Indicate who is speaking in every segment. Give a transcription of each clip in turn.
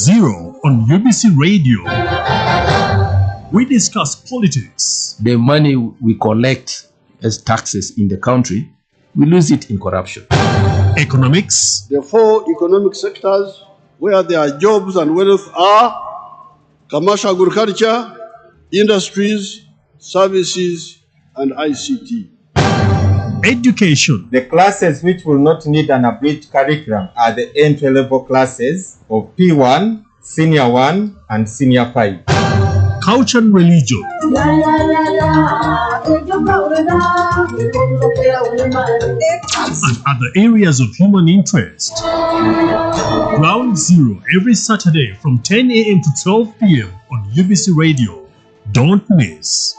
Speaker 1: Zero on UBC Radio. We discuss politics.
Speaker 2: The money we collect as taxes in the country, we lose it in corruption.
Speaker 1: Economics.
Speaker 3: The four economic sectors where their jobs and wealth are: commercial agriculture, industries, services, and ICT.
Speaker 1: Education.
Speaker 4: The classes which will not need an abridged curriculum are the entry-level classes of P1, Senior 1, and Senior 5.
Speaker 1: Culture and religion.
Speaker 5: And
Speaker 1: other areas of human interest. Ground Zero every Saturday from 10 a.m. to 12 p.m. on UBC Radio. Don't miss.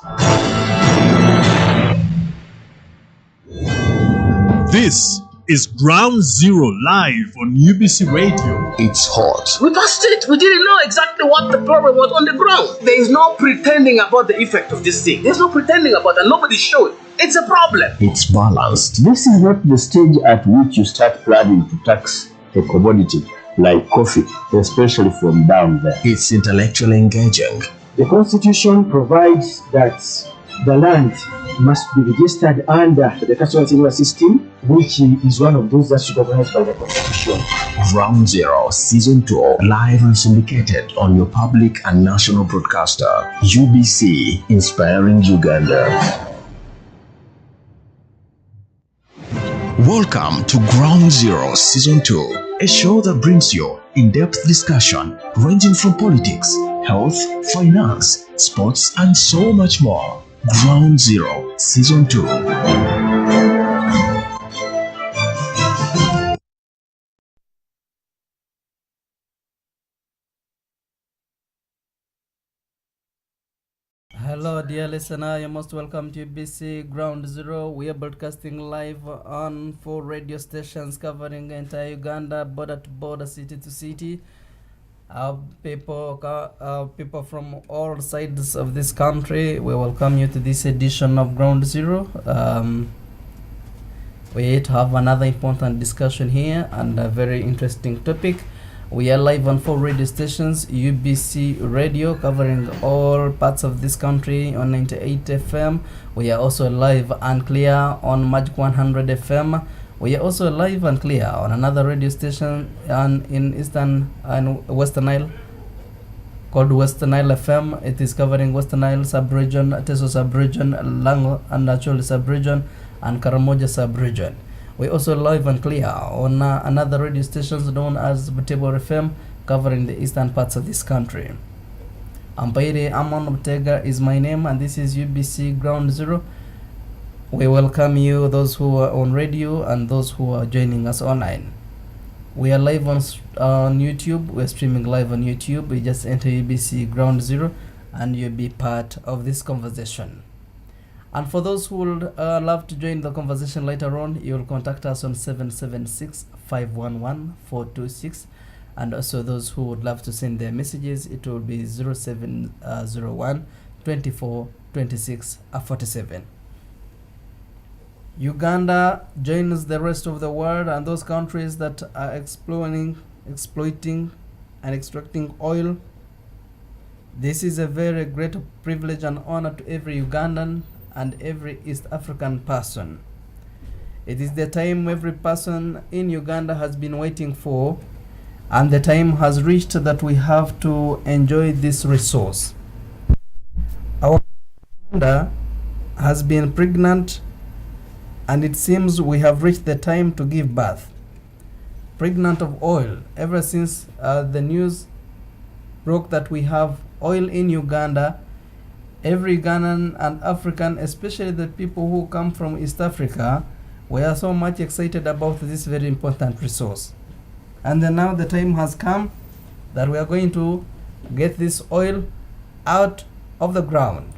Speaker 1: This is Ground Zero live on UBC Radio.
Speaker 2: It's hot.
Speaker 6: We passed it. We didn't know exactly what the problem was on the ground. There is no pretending about the effect of this thing. There's no pretending about it. Nobody showed. It's a problem.
Speaker 2: It's balanced.
Speaker 7: This is not the stage at which you start planning to tax a commodity like coffee, especially from down there.
Speaker 2: It's intellectually engaging.
Speaker 7: The Constitution provides that the land must be registered under the casualty system, which is one of those that's recognized by the Constitution.
Speaker 2: Ground Zero Season 2, live and syndicated on your public and national broadcaster, UBC, inspiring Uganda. Welcome to Ground Zero Season 2, a show that brings you in-depth discussion ranging from politics, health, finance, sports, and so much more. Ground Zero Season 2.
Speaker 8: Hello dear listener, you're most welcome to UBC Ground Zero. We are broadcasting live on 4 radio stations covering entire Uganda, border to border, city to city. People from all sides of this country, we welcome you to this edition of Ground Zero. We have another important discussion here and a very interesting topic. We are live on 4 radio stations, UBC Radio, covering all parts of this country on 98 FM. We are also live and clear on Magic 100 FM. We are also live and clear on another radio station in Eastern and Western Nile called Western Nile FM. It is covering Western Nile sub-region, Teso sub-region, Lango and Acholi sub-region, and Karamoja sub-region. We also live and clear on another radio station known as Butebo FM, covering the eastern parts of this country. Ampaire Amon Butega is my name, and this is UBC Ground Zero. We welcome you, those who are on radio and those who are joining us online. We are live on YouTube. We're streaming live on YouTube. We just enter UBC Ground Zero and you'll be part of this conversation. And for those who would love to join the conversation later on, you'll contact us on 776-511-426. And also those who would love to send their messages, it will be 0701 24 26 47. Uganda joins the rest of the world and those countries that are exploiting and extracting oil. This is a very great privilege and honor to every Ugandan and every East African person. It is the time every person in Uganda has been waiting for, and the time has reached that we have to enjoy this resource. Our Uganda has been pregnant, and it seems we have reached the time to give birth. Pregnant of oil. Ever since the news broke that we have oil in Uganda, every Ugandan and African, especially the people who come from East Africa, we are so much excited about this very important resource. And then now the time has come that we are going to get this oil out of the ground.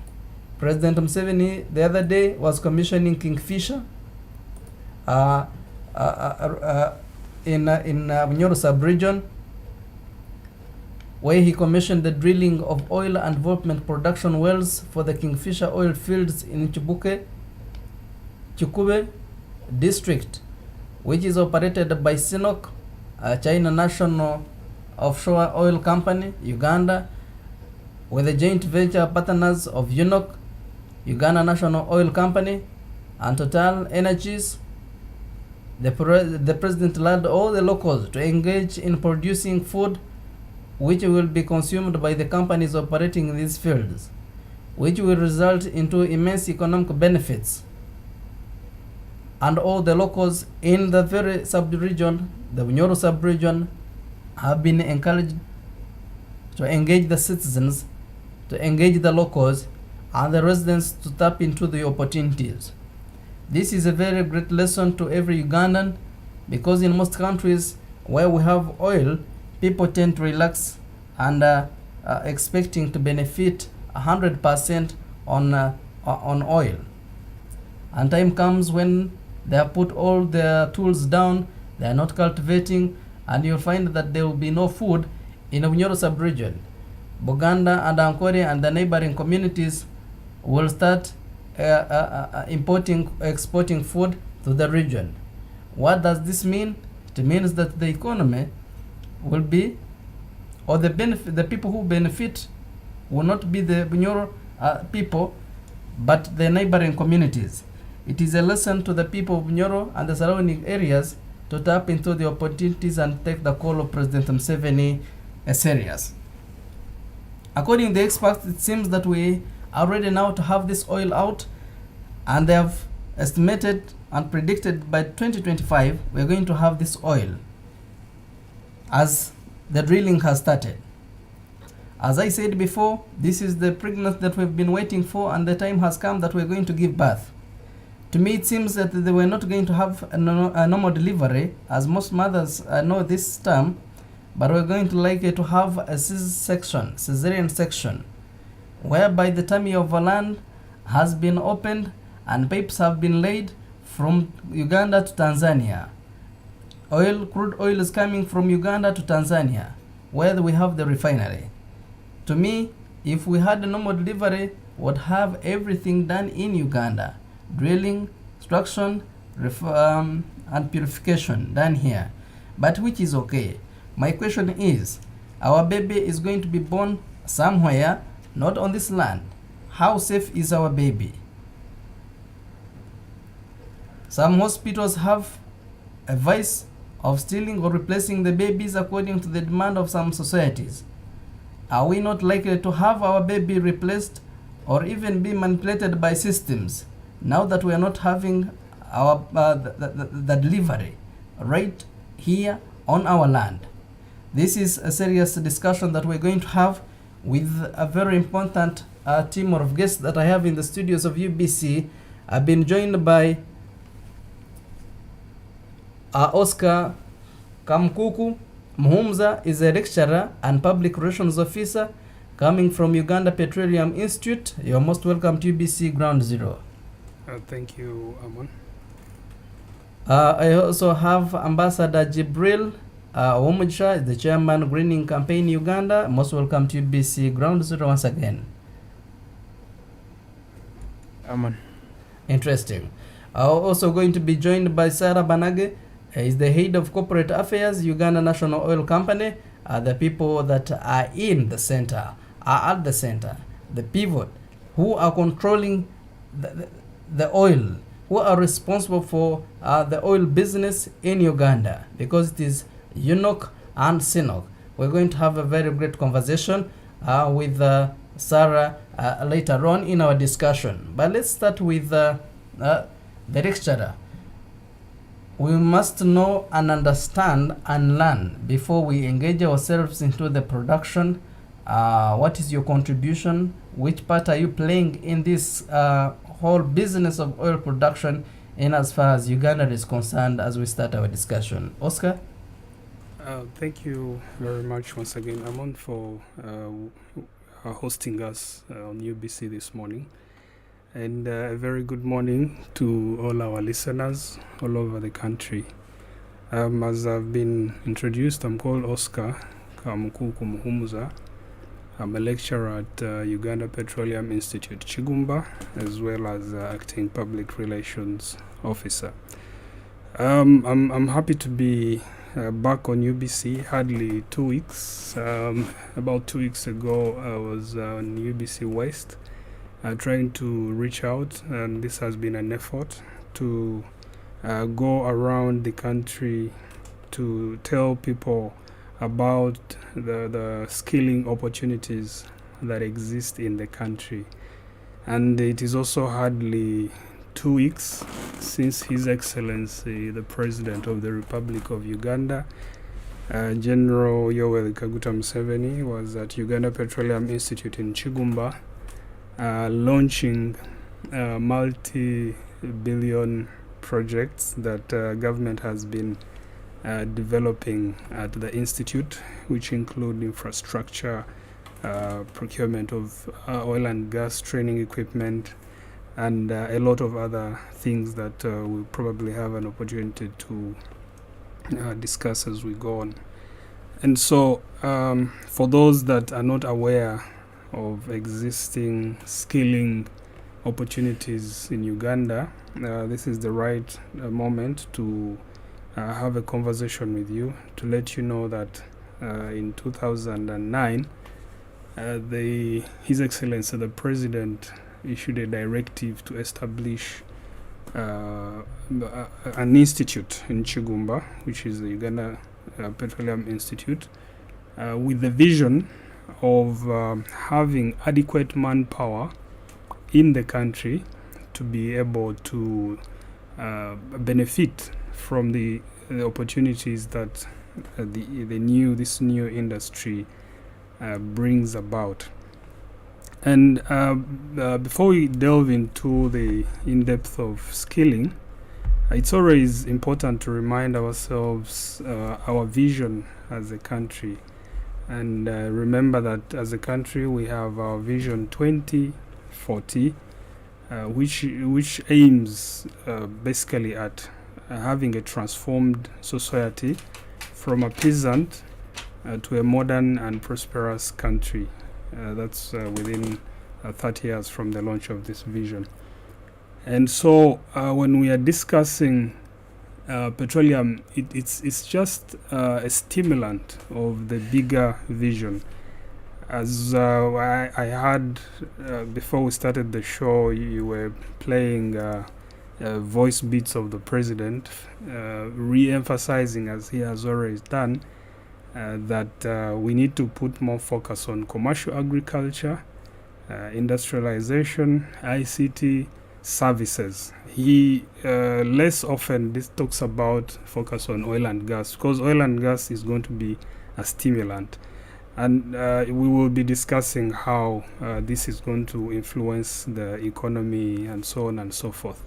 Speaker 8: President Museveni the other day was commissioning Kingfisher in Bunyoro sub-region, where he commissioned the drilling of oil and development production wells for the Kingfisher oil fields in Chikube district, which is operated by Sinok, China National offshore oil company, Uganda, with the joint venture partners of UNOC, Uganda National Oil Company, and Total Energies. The president led all the locals to engage in producing food which will be consumed by the companies operating in these fields, which will result into immense economic benefits. And all the locals in the very sub-region, the Bunyoro sub-region, have been encouraged to engage the citizens, to engage the locals and the residents to tap into the opportunities. This is a very great lesson to every Ugandan, because in most countries where we have oil, people tend to relax and expecting to benefit 100% on oil. And time comes when they have put all their tools down, they are not cultivating, and you'll find that there will be no food in the Bunyoro sub-region. Buganda and Ankole and the neighboring communities will start exporting food to the region. What does this mean? It means that the economy will be, or the people who benefit will not be the Bunyoro people, but the neighboring communities. It is a lesson to the people of Bunyoro and the surrounding areas to tap into the opportunities and take the call of President Museveni serious. According to the experts, it seems that we are ready now to have this oil out, and they have estimated and predicted by 2025 we are going to have this oil, as the drilling has started. As I said before, this is the pregnancy that we've been waiting for, and the time has come that we're going to give birth. To me, it seems that they were not going to have a normal delivery, as most mothers know this term, but we're going to have a cesarean section, whereby the tummy of a land has been opened and pipes have been laid from Uganda to Tanzania. Crude oil is coming from Uganda to Tanzania, where we have the refinery. To me, if we had a normal delivery, would have everything done in Uganda. Drilling, extraction, and purification done here. But which is okay. My question is, our baby is going to be born somewhere, not on this land. How safe is our baby? Some hospitals have a vice of stealing or replacing the babies according to the demand of some societies. Are we not likely to have our baby replaced or even be manipulated by systems now that we are not having our the delivery right here on our land? This is a serious discussion that we're going to have with a very important team of guests that I have in the studios of UBC. I've been joined by Oscar Kamkuku Muhumza is a lecturer and public relations officer coming from Uganda Petroleum Institute. You're most welcome to UBC Ground Zero.
Speaker 5: Thank you, Amon.
Speaker 8: I also have Ambassador Jibril Womugisha, the chairman Greening Campaign Uganda. Most welcome to UBC Ground Zero once again.
Speaker 5: Amon.
Speaker 8: Interesting. Also going to be joined by Sarah Banage, is the head of corporate affairs, Uganda National Oil Company. The people that are in the center, are at the center, the pivot, who are controlling the oil, who are responsible for the oil business in Uganda, because it is UNOC and SINOC. We're going to have a very great conversation with Sarah later on in our discussion. But let's start with the lecturer. We must know and understand and learn before we engage ourselves into the production. What is your contribution? Which part are you playing in this whole business of oil production in as far as Uganda is concerned, as we start our discussion? Oscar?
Speaker 5: Thank you very much once again, Amon, for hosting us on UBC this morning. And a very good morning to all our listeners all over the country. As I've been introduced, I'm called Oscar Kamukuku Muhumuza. I'm a lecturer at Uganda Petroleum Institute, Chigumba, as well as acting public relations officer. I'm happy to be back on UBC, hardly 2 weeks. About 2 weeks ago, I was on UBC West trying to reach out, and this has been an effort to go around the country to tell people about the skilling opportunities that exist in the country. And it is also hardly 2 weeks since His Excellency, the President of the Republic of Uganda, General Yoweri Kaguta Museveni, was at Uganda Petroleum Institute in Kigumba, launching multi-billion projects that government has been developing at the institute, which include infrastructure, procurement of oil and gas training equipment, and a lot of other things that we'll probably have an opportunity to discuss as we go on. And so for those that are not aware of existing skilling opportunities in Uganda, this is the right moment to have a conversation with you to let you know that in 2009, His Excellency the President issued a directive to establish an institute in Kigumba, which is the Uganda Petroleum Institute, with the vision of having adequate manpower in the country to be able to benefit from the opportunities that this new industry brings about. And before we delve into the in-depth of skilling, it's always important to remind ourselves our vision as a country. And remember that as a country we have our Vision 2040, which aims basically at having a transformed society from a peasant to a modern and prosperous country. That's within 30 years from the launch of this vision. And so when we are discussing petroleum, it's just a stimulant of the bigger vision. As I heard before we started the show, you were playing voice beats of the president, re-emphasizing, as he has always done, that we need to put more focus on commercial agriculture, industrialization, ICT, services. He less often talks about focus on oil and gas, because oil and gas is going to be a stimulant. And we will be discussing how this is going to influence the economy and so on and so forth.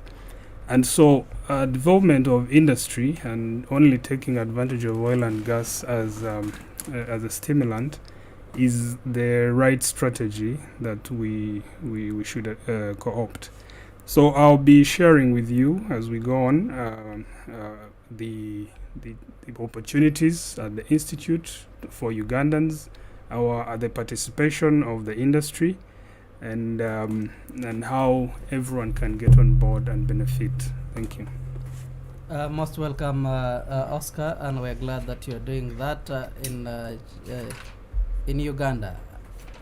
Speaker 5: And so development of industry and only taking advantage of oil and gas as a stimulant is the right strategy that we should co-opt. So I'll be sharing with you as we go on the opportunities at the Institute for Ugandans, the participation of the industry, and how everyone can get on board and benefit. Thank you.
Speaker 8: Most welcome, Oscar, and we're glad that you're doing that in Uganda,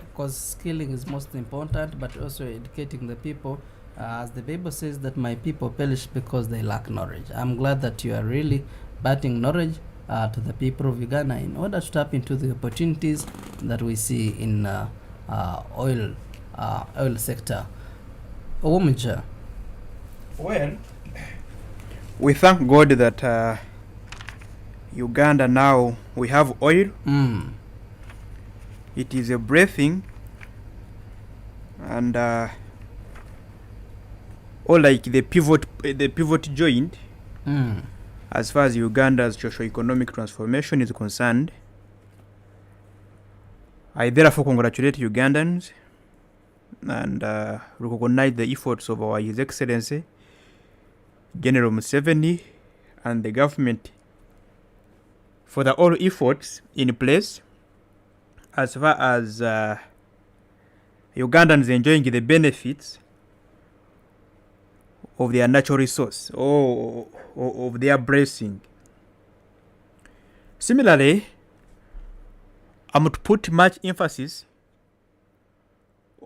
Speaker 8: because skilling is most important, but also educating the people. As the Bible says that my people perish because they lack knowledge. I'm glad that you are really batting knowledge to the people of Uganda in order to tap into the opportunities that we see in oil sector. Owomucha.
Speaker 9: Well, we thank God that Uganda now we have oil. It is a breathing, and or like the pivot joint as far as Uganda's socio-economic transformation is concerned. I therefore congratulate Ugandans and recognize the efforts of our His Excellency General Museveni and the government for the all efforts in place as far as Ugandans enjoying the benefits of their natural resource or of their blessing. Similarly, I'm to put much emphasis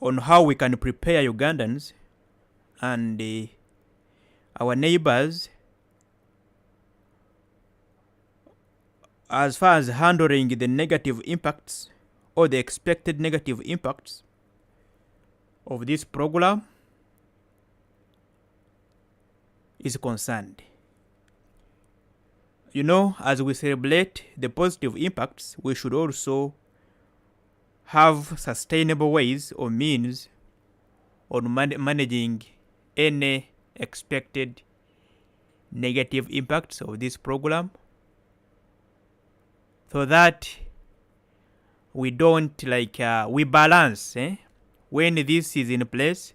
Speaker 9: on how we can prepare Ugandans and our neighbors as far as handling the negative impacts or the expected negative impacts of this program is concerned. You know, as we celebrate the positive impacts, we should also have sustainable ways or means on managing any expected negative impacts of this program, so that we don't we balance. When this is in place,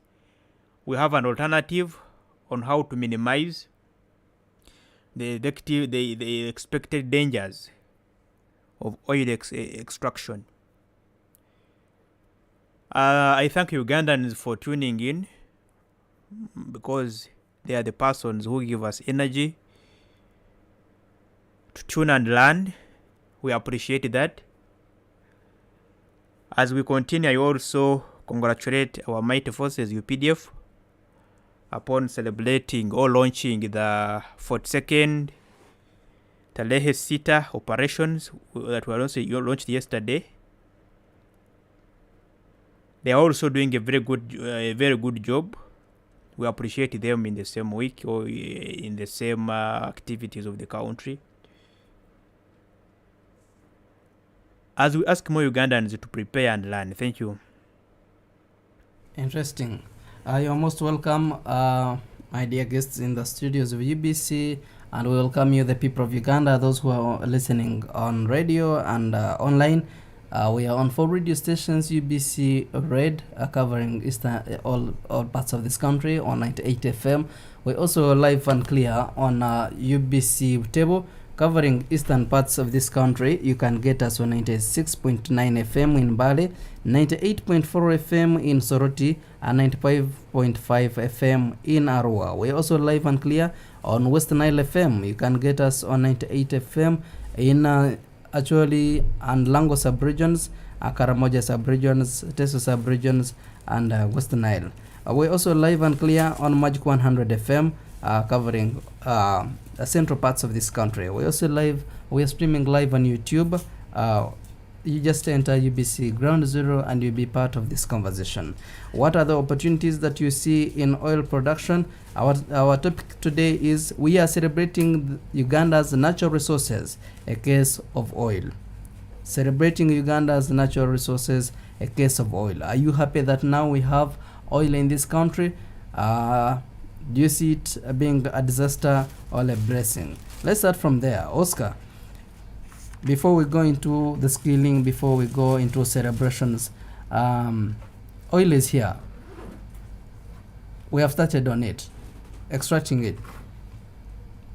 Speaker 9: we have an alternative on how to minimize the expected dangers of oil extraction. I thank Ugandans for tuning in, because they are the persons who give us energy to tune and learn. We appreciate that. As we continue, I also congratulate our mighty forces, UPDF, upon celebrating or launching the 42nd Talehe Sita operations that were also launched yesterday. They are also doing a very good job. We appreciate them in the same week or in the same activities of the country. As we ask more Ugandans to prepare and learn. Thank you.
Speaker 8: Interesting. You are most welcome, my dear guests in the studios of UBC, and we welcome you, the people of Uganda, those who are listening on radio and online. We are on 4 radio stations, UBC Red, covering eastern all parts of this country on 98 FM. We're also live and clear on UBC Butebo, covering eastern parts of this country. You can get us on 96.9 FM in Bale, 98.4 FM in Soroti, and 95.5 FM in Arua. We're also live and clear on West Nile FM. You can get us on 98 FM in and Lango sub-regions, Karamoja sub-regions, Teso sub-regions, and West Nile. We're also live and clear on Magic 100 FM, covering central parts of this country. We are streaming live on YouTube. You just enter UBC Ground Zero and you'll be part of this conversation. What are the opportunities that you see in oil production? Our topic today is we are celebrating Uganda's natural resources, a case of oil. Celebrating Uganda's natural resources, a case of oil. Are you happy that now we have oil in this country? Do you see it being a disaster or a blessing? Let's start from there. Oscar, before we go into the skilling, before we go into celebrations, oil is here. We have started on it, extracting it.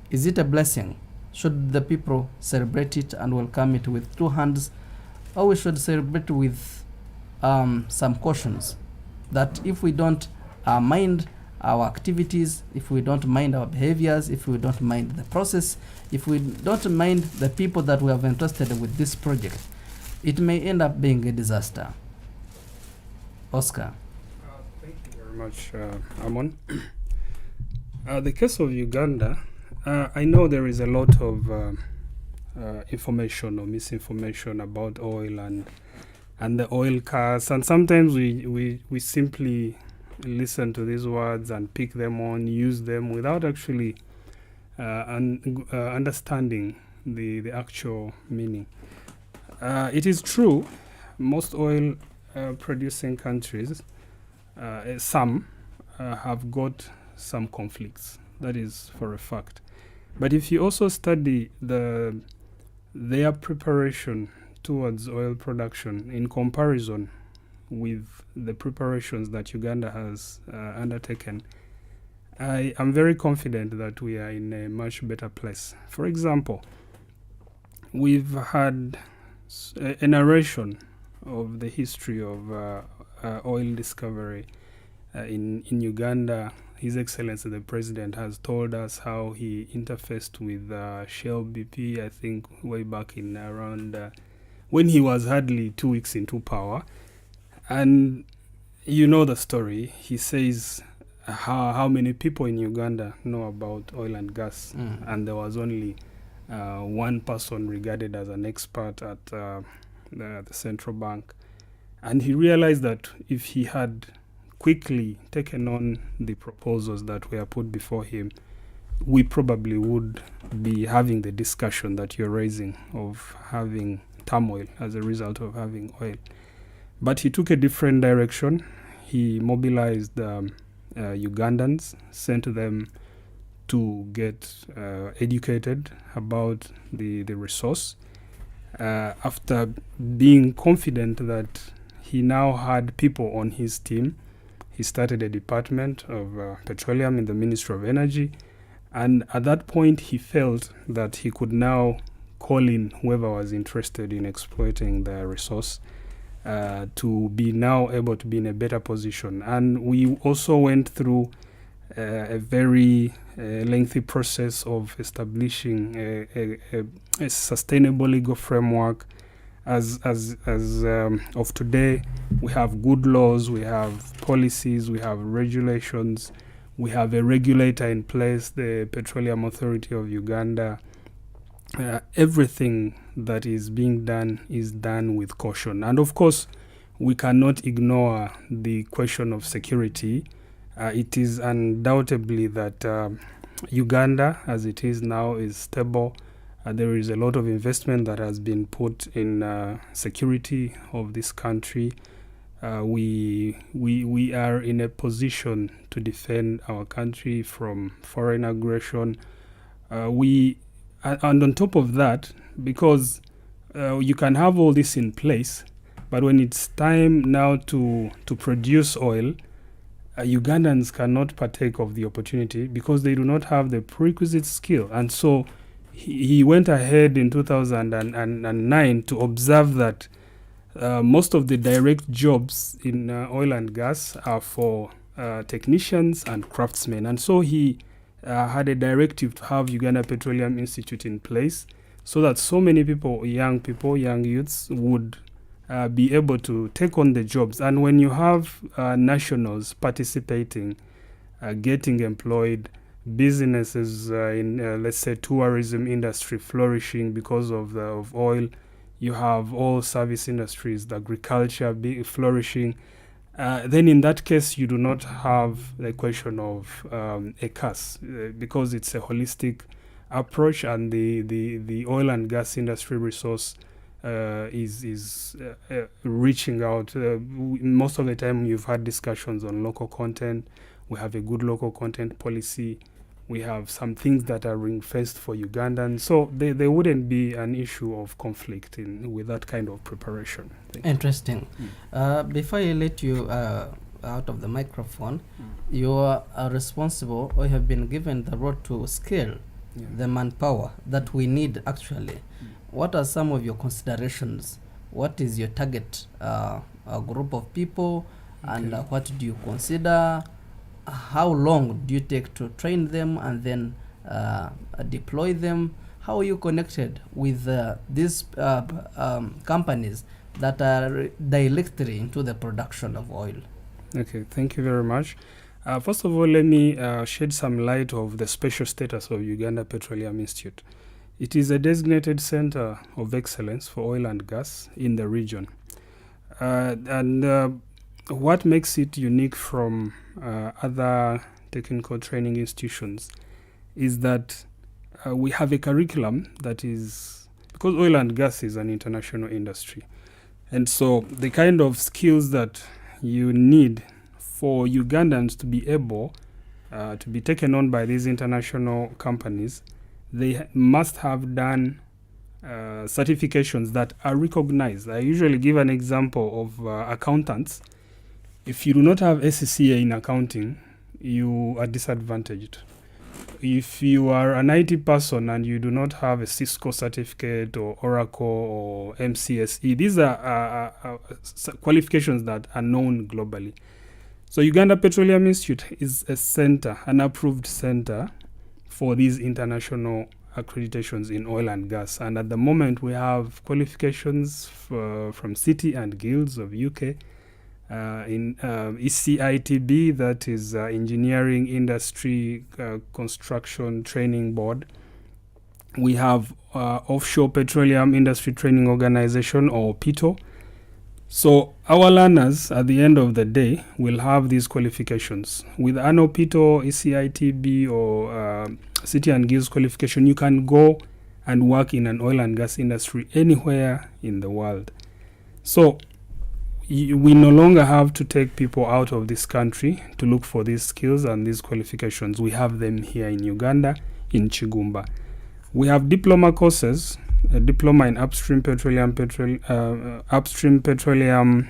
Speaker 8: Is it a blessing? Should the people celebrate it and welcome it with 2 hands, or we should celebrate with some cautions that if we don't mind our activities, if we don't mind our behaviors, if we don't mind the process, if we don't mind the people that we have entrusted with this project, it may end up being a disaster. Oscar.
Speaker 5: Thank you very much, Amon. The case of Uganda, I know there is a lot of information or misinformation about oil and the oil cars, and sometimes we simply listen to these words and pick them on, use them without actually understanding the actual meaning. It is true, most oil producing countries, some have got some conflicts. That is for a fact. But if you also study their preparation towards oil production in comparison with the preparations that Uganda has undertaken, I am very confident that we are in a much better place. For example, we've had a narration of the history of oil discovery in Uganda His Excellency the President has told us how he interfaced with Shell BP, I think, way back in around when he was hardly 2 weeks into power. And you know the story. He says how many people in Uganda know about oil and gas, and there was only one person regarded as an expert at the central bank. And he realized that if he had quickly taken on the proposals that were put before him, we probably would be having the discussion that you're raising of having turmoil as a result of having oil. But he took a different direction. He mobilized Ugandans, sent them to get educated about the resource. After being confident that he now had people on his team, he started a department of petroleum in the Ministry of Energy. And at that point, he felt that he could now call in whoever was interested in exploiting the resource to be now able to be in a better position. And we also went through a very lengthy process of establishing a sustainable legal framework. As of today, we have good laws, we have policies, we have regulations, we have a regulator in place, the Petroleum Authority of Uganda. Everything that is being done is done with caution. And of course, we cannot ignore the question of security. It is undoubtedly that Uganda, as it is now, is stable. There is a lot of investment that has been put in security of this country. We are in a position to defend our country from foreign aggression. And on top of that, because you can have all this in place, but when it's time now to produce oil, Ugandans cannot partake of the opportunity because they do not have the prerequisite skill. And so he went ahead in 2009 to observe that most of the direct jobs in oil and gas are for technicians and craftsmen. And so he had a directive to have Uganda Petroleum Institute in place so that so many people, young youths, would be able to take on the jobs. And when you have nationals participating, getting employed, businesses in, let's say, tourism industry flourishing because of oil, you have all service industries, the agriculture flourishing, then in that case, you do not have the question of a curse because it's a holistic approach, and the oil and gas industry resource is reaching out. Most of the time, you've had discussions on local content. We have a good local content policy. We have some things that are ring-fenced for Ugandans. So there wouldn't be an issue of conflict with that kind of preparation.
Speaker 8: Interesting. Before I let you out of the microphone, you are responsible or have been given the role to scale the manpower that we need actually. What are some of your considerations? What is your target a group of people, and what do you consider? How long do you take to train them and then deploy them? How are you connected with these companies that are directly into the production of oil?
Speaker 5: Okay, thank you very much. First of all, let me shed some light of the special status of Uganda Petroleum Institute. It is a designated center of excellence for oil and gas in the region. And what makes it unique from other technical training institutions is that we have a curriculum that is, because oil and gas is an international industry, and so the kind of skills that you need for Ugandans to be able to be taken on by these international companies, they must have done certifications that are recognized. I usually give an example of accountants. If you do not have SCCA in accounting, you are disadvantaged. If you are an IT person and you do not have a Cisco certificate or Oracle or MCSE, these are qualifications that are known globally. So Uganda Petroleum Institute is a center, an approved center for these international accreditations in oil and gas. And at the moment, we have qualifications from City and Guilds of UK, in ECITB, that is Engineering Industry Construction Training Board. We have Offshore Petroleum Industry Training Organization, or PITO. So our learners, at the end of the day, will have these qualifications. With ANO, PITO, ECITB, or City and Guilds qualification, you can go and work in an oil and gas industry anywhere in the world. So we no longer have to take people out of this country to look for these skills and these qualifications. We have them here in Uganda, in Kigumba. We have diploma courses, a diploma in upstream petroleum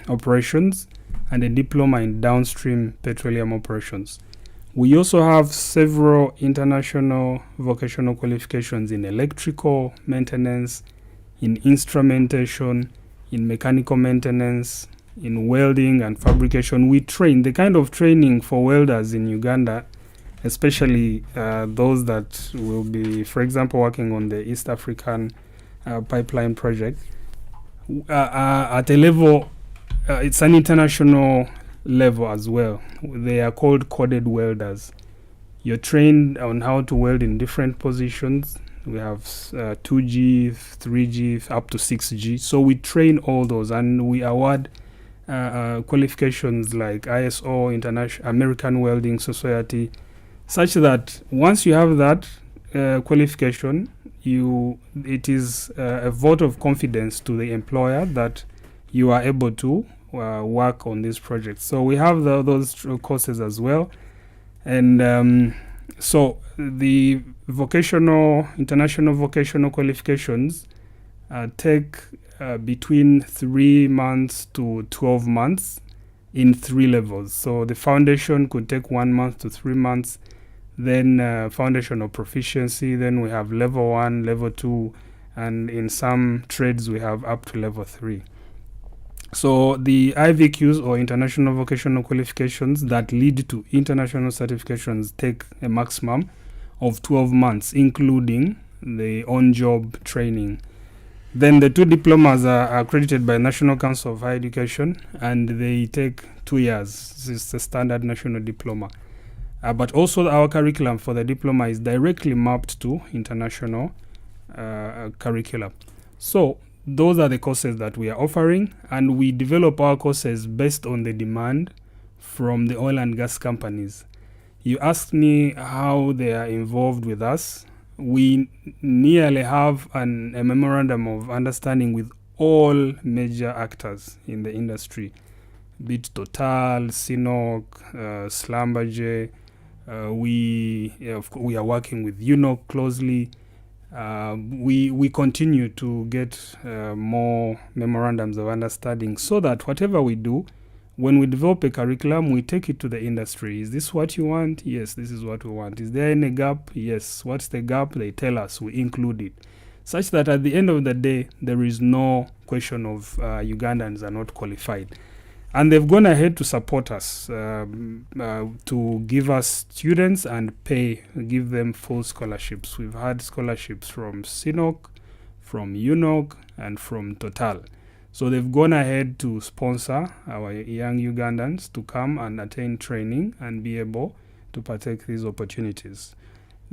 Speaker 5: operations, and a diploma in downstream petroleum operations. We also have several international vocational qualifications in electrical maintenance, in instrumentation, in mechanical maintenance, in welding and fabrication. We train the kind of training for welders in Uganda, especially those that will be, for example, working on the East African pipeline project at a level, it's an international level as well. They are called coded welders. You're trained on how to weld in different positions. We have 2G, 3G, up to 6G. So we train all those, and we award qualifications like ISO, International American Welding Society, such that once you have that qualification, it is a vote of confidence to the employer that you are able to work on this project. So we have those courses as well. And so the international vocational qualifications take between 3 months to 12 months in 3 levels. So the foundation could take 1 month to 3 months, then foundation of proficiency, then we have level 1, level 2, and in some trades we have up to level 3. So the IVQs, or international vocational qualifications, that lead to international certifications take a maximum of 12 months, including the on-job training. Then the 2 diplomas are accredited by National Council of Higher Education, and they take 2 years. This is the standard national diploma. But also our curriculum for the diploma is directly mapped to international curriculum. So those are the courses that we are offering, and we develop our courses based on the demand from the oil and gas companies. You asked me how they are involved with us. We nearly have a memorandum of understanding with all major actors in the industry, be it Total, Sinok, Schlumberger. We are working with UNOC closely. We continue to get more memorandums of understanding, so that whatever we do, when we develop a curriculum, we take it to the industry. Is this what you want? Yes, this is what we want. Is there any gap? Yes. What's the gap? They tell us. We include it, such that at the end of the day, there is no question of Ugandans are not qualified. And they've gone ahead to support us, to give us students and give them full scholarships. We've had scholarships from Sinok, from UNOC, and from Total. So they've gone ahead to sponsor our young Ugandans to come and attain training and be able to partake these opportunities.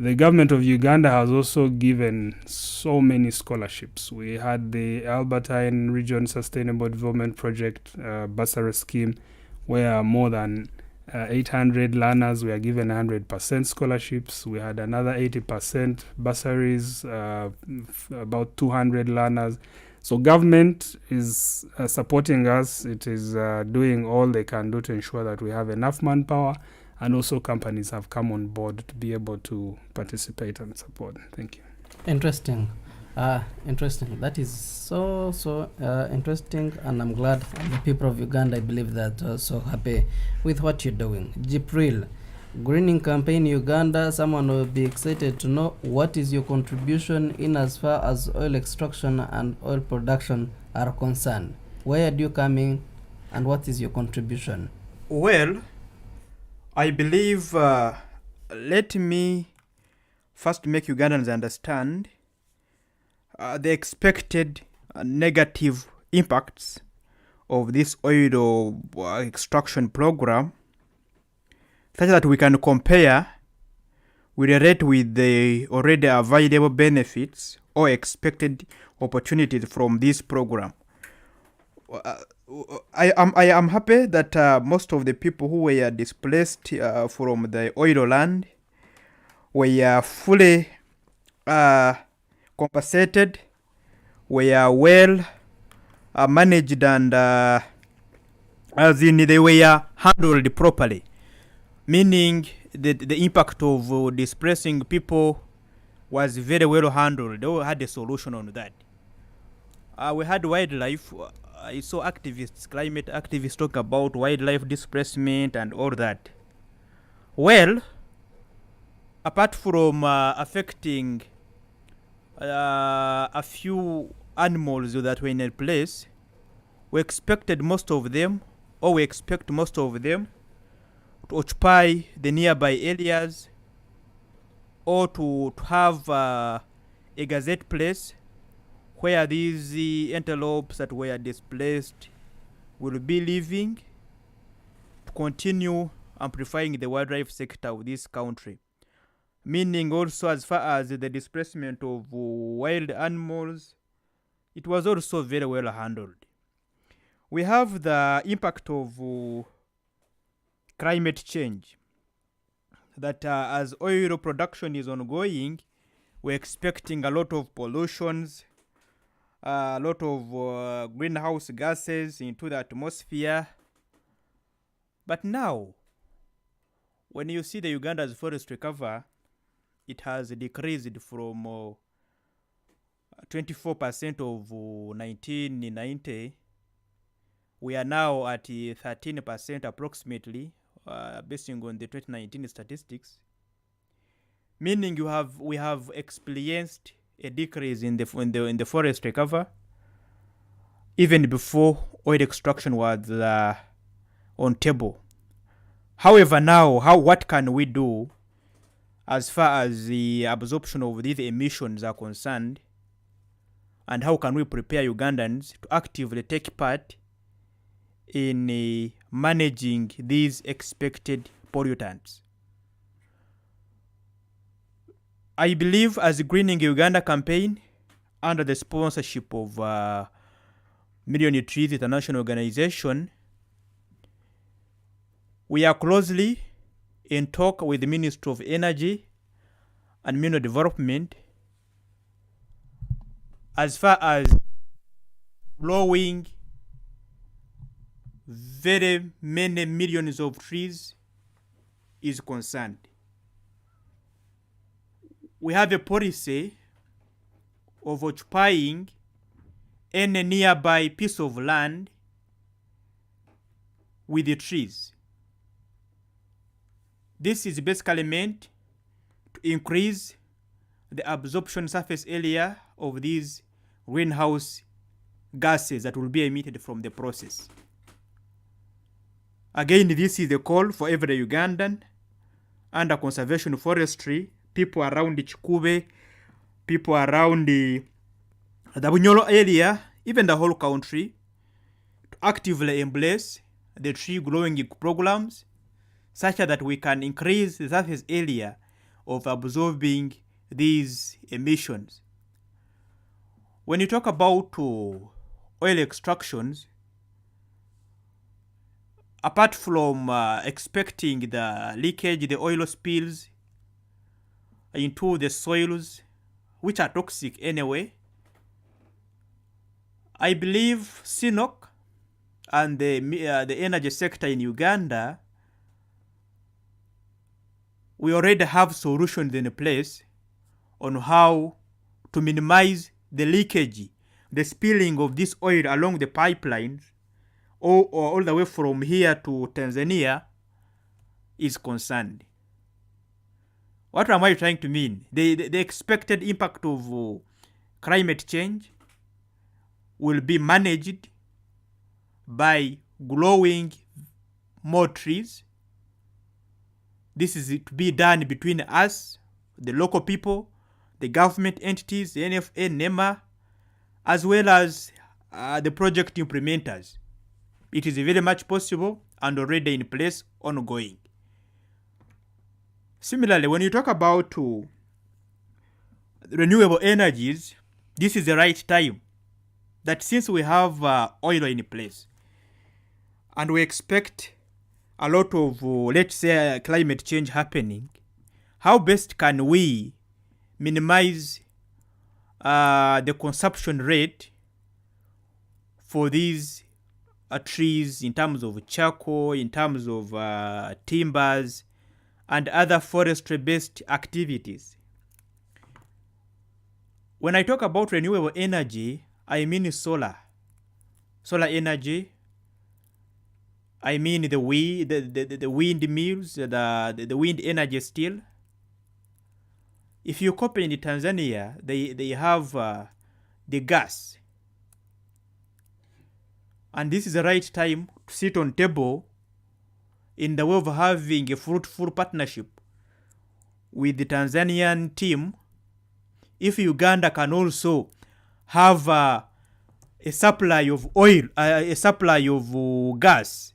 Speaker 5: The government of Uganda has also given so many scholarships. We had the Albertine Region Sustainable Development Project bursary scheme, where more than 800 learners were given 100% scholarships. We had another 80% bursaries, about 200 learners. So government is supporting us. It is doing all they can do to ensure that we have enough manpower, and also companies have come on board to be able to participate and support. Thank you.
Speaker 8: Interesting. Interesting. That is so interesting, and I'm glad the people of Uganda, I believe, that are so happy with what you're doing. Jibril, Greening Campaign Uganda, someone will be excited to know what is your contribution in as far as oil extraction and oil production are concerned. Where do you come in, and what is your contribution?
Speaker 9: Well, I believe, let me first make Ugandans understand the expected negative impacts of this oil extraction program, such that we can compare with a rate with the already available benefits or expected opportunities from this program. I am happy that most of the people who were displaced from the oil land were fully compensated, were well managed, and as in they were handled properly, meaning the impact of displacing people was very well handled. They had a solution on that. We had wildlife. I saw activists, climate activists, talk about wildlife displacement and all that. Well, apart from affecting a few animals that were in a place, we expect most of them to occupy the nearby areas, or to have a gazette place where these antelopes that were displaced will be living, to continue amplifying the wildlife sector of this country. Meaning also, as far as the displacement of wild animals, it was also very well handled. We have the impact of climate change, that as oil production is ongoing, we're expecting a lot of pollutions, a lot of greenhouse gases into the atmosphere. But now, when you see the Uganda's forestry cover, it has decreased from 24% of 1990. We are now at 13% approximately, based on the 2019 statistics. Meaning we have experienced a decrease in the forestry cover even before oil extraction was on table. However, now what can we do as far as the absorption of these emissions are concerned, and how can we prepare Ugandans to actively take part in managing these expected pollutants? I believe as the Greening Uganda campaign, under the sponsorship of Million Trees International Organization, we are closely in talk with the Ministry of Energy and Mineral Development as far as growing very many millions of trees is concerned. We have a policy of occupying any nearby piece of land with the trees. This is basically meant to increase the absorption surface area of these greenhouse gases that will be emitted from the process. Again, this is the call for every Ugandan under conservation forestry, people around Chikube, people around the Bunyoro area, even the whole country, to actively embrace the tree growing programs, such that we can increase the surface area of absorbing these emissions. When you talk about oil extractions, apart from expecting the leakage, the oil spills into the soils, which are toxic anyway, I believe CNOC and the energy sector in Uganda, we already have solutions in place on how to minimize the leakage, the spilling of this oil along the pipelines, or all the way from here to Tanzania is concerned. What am I trying to mean? The expected impact of climate change will be managed by growing more trees, This is to be done between us, the local people, the government entities, the NFA, NEMA, as well as the project implementers. It is very much possible and already in place, ongoing. Similarly, when you talk about renewable energies, this is the right time. That since we have oil in place, and we expect a lot of, let's say, climate change happening, how best can we minimize the consumption rate for these trees in terms of charcoal, in terms of timbers, and other forestry-based activities? When I talk about renewable energy, I mean solar energy. I mean the windmills, the wind energy still. If you copy in Tanzania, they have the gas. And this is the right time to sit on table in the way of having a fruitful partnership with the Tanzanian team. If Uganda can also have a supply of oil, a supply of gas,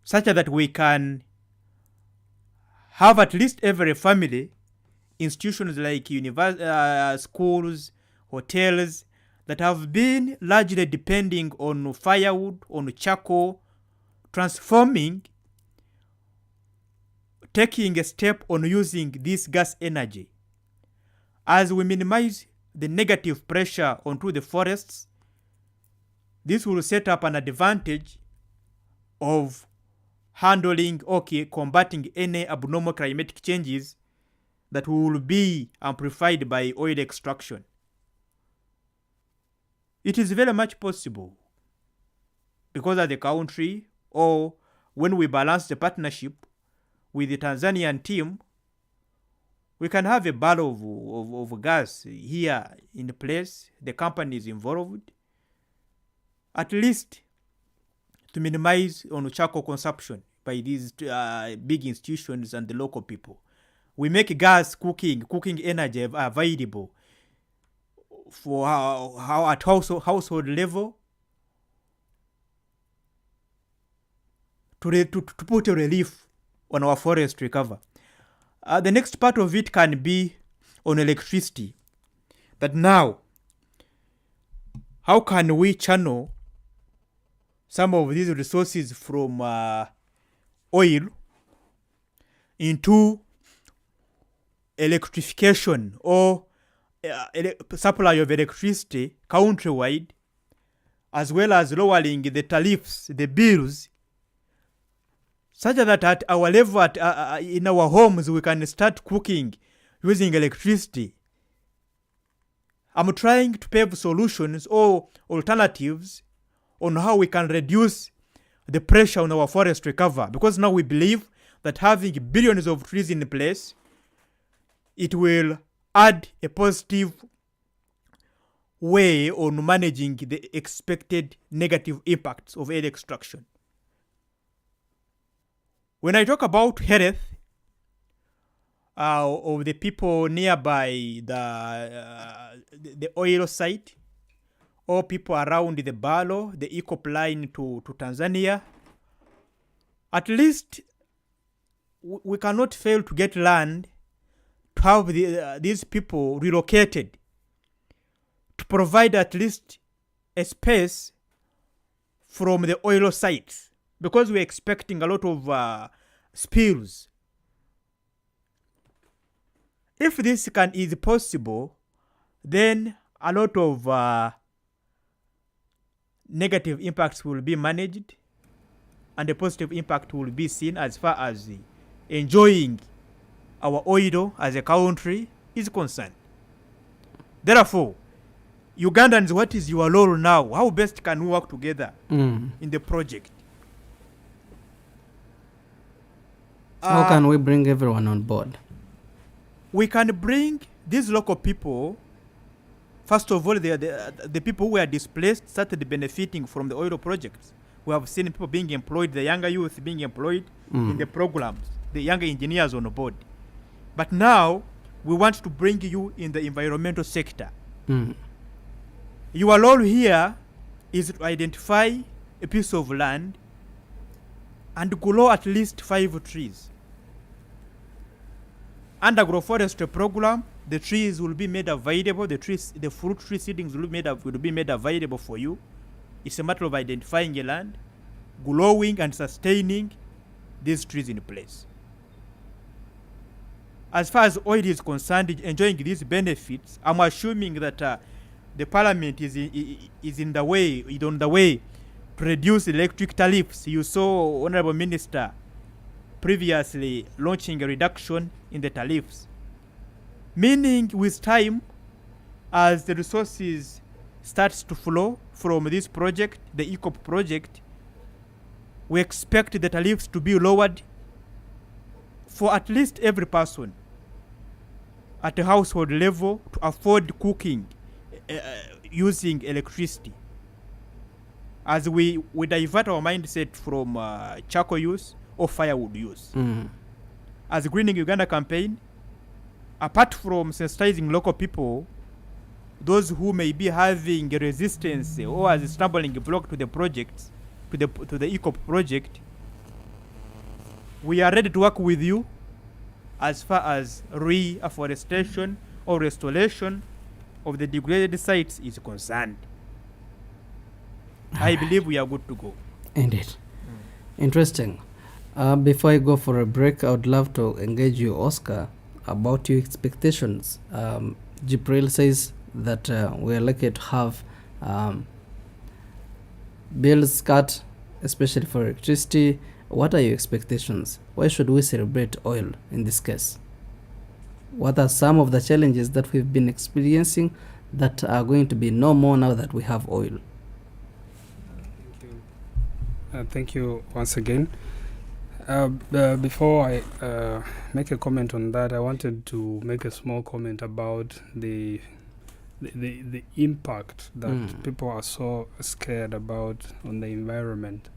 Speaker 9: such that we can have at least every family, institutions like schools, hotels, that have been largely depending on firewood, on charcoal, transforming, taking a step on using this gas energy. As we minimize the negative pressure onto the forests, this will set up an advantage of handling, combating any abnormal climatic changes that will be amplified by oil extraction. It is very much possible, because as a country, or when we balance the partnership with the Tanzanian team, we can have a barrel of gas here in place, the company is involved, at least to minimize on charcoal consumption by these big institutions and the local people. We make gas cooking energy available for how at household level to put a relief on our forestry cover. The next part of it can be on electricity. That now, how can we channel some of these resources from oil into electrification or supply of electricity countrywide, as well as lowering the tariffs, the bills, such that at our level, in our homes, we can start cooking using electricity. I'm trying to pave solutions or alternatives on how we can reduce the pressure on our forestry cover, because now we believe that having billions of trees in place, it will add a positive way on managing the expected negative impacts of air extraction. When I talk about health of the people nearby the oil site, or people around the Balo, the ECOP line to Tanzania, at least we cannot fail to get land to have these people relocated, to provide at least a space from the oil sites, because we're expecting a lot of spills. If this is possible, then a lot of negative impacts will be managed, and a positive impact will be seen as far as enjoying our oil as a country is concerned. Therefore, Ugandans, what is your role now? How best can we work together in the project?
Speaker 8: How can we bring everyone on board?
Speaker 9: We can bring these local people. First of all, the people who were displaced started benefiting from the oil projects. We have seen people being employed, the younger youth being employed in the programs, the younger engineers on board. But now, we want to bring you in the environmental sector. Your role here is to identify a piece of land and grow at least 5 trees. Under agroforestry program, the trees will be made available, the fruit tree seedlings will be made available for you. It's a matter of identifying a land, growing and sustaining these trees in place. As far as oil is concerned, enjoying these benefits, I'm assuming that the parliament is on the way to reduce electric tariffs. You saw Honorable Minister previously launching a reduction in the tariffs. Meaning with time, as the resources starts to flow from this project, the ECOP project, we expect the tariffs to be lowered for at least every person at a household level to afford cooking using electricity. As we divert our mindset from charcoal use or firewood use. As a Greening Uganda campaign, apart from sensitizing local people, those who may be having resistance or as a stumbling block to the projects, to the ECOP project, we are ready to work with you as far as reforestation or restoration of the degraded sites is concerned. I believe we are good to go.
Speaker 8: Indeed. Interesting. Before I go for a break, I would love to engage you, Oscar, about your expectations. Jibril says that we are lucky to have bills cut, especially for electricity. What are your expectations? Why should we celebrate oil in this case? What are some of the challenges that we've been experiencing that are going to be no more now that we have oil?
Speaker 5: Thank you once again. Before I make a comment on that, I wanted to make a small comment about the impact that people are so scared about on the environment.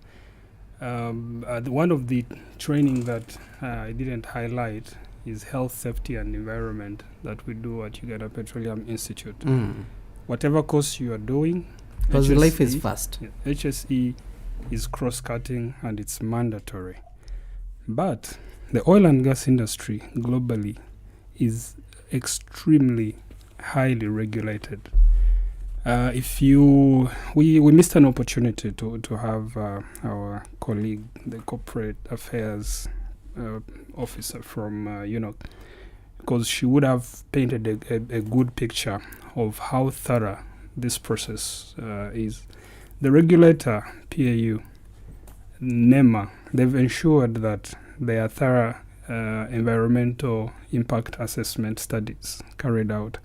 Speaker 5: One of the training that I didn't highlight is health, safety, and environment that we do at Uganda Petroleum Institute. Whatever course you are doing,
Speaker 8: because life is fast.
Speaker 5: HSE is cross-cutting and it's mandatory. But the oil and gas industry globally is extremely highly regulated. We missed an opportunity to have our colleague, the corporate affairs officer from UNOC, because she would have painted a good picture of how thorough this process is. The regulator, PAU, NEMA, they've ensured that there are thorough environmental impact assessment studies carried out.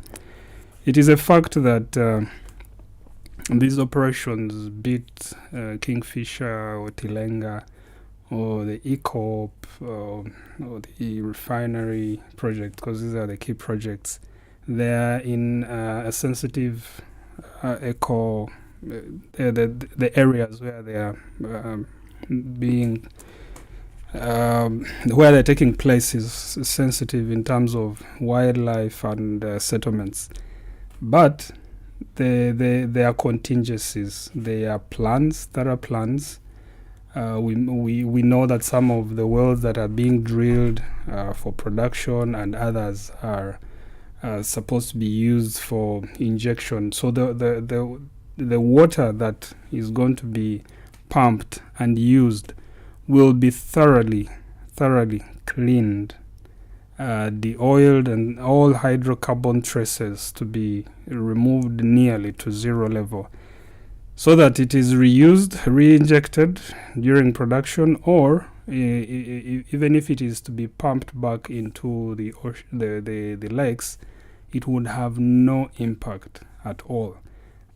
Speaker 5: It is a fact that these operations, be it Kingfisher or Tilenga or the ECOP or the refinery project, because these are the key projects, they are in a sensitive eco the areas where they are being where they're taking place is sensitive in terms of wildlife and settlements. But there are contingencies, there are plans, there are plans. We know that some of the wells that are being drilled for production and others are supposed to be used for injection. So the water that is going to be pumped and used will be thoroughly cleaned, de-oiled, and all hydrocarbon traces to be removed nearly to zero level, so that it is reused, re-injected during production, or even if it is to be pumped back into the lakes, it would have no impact at all.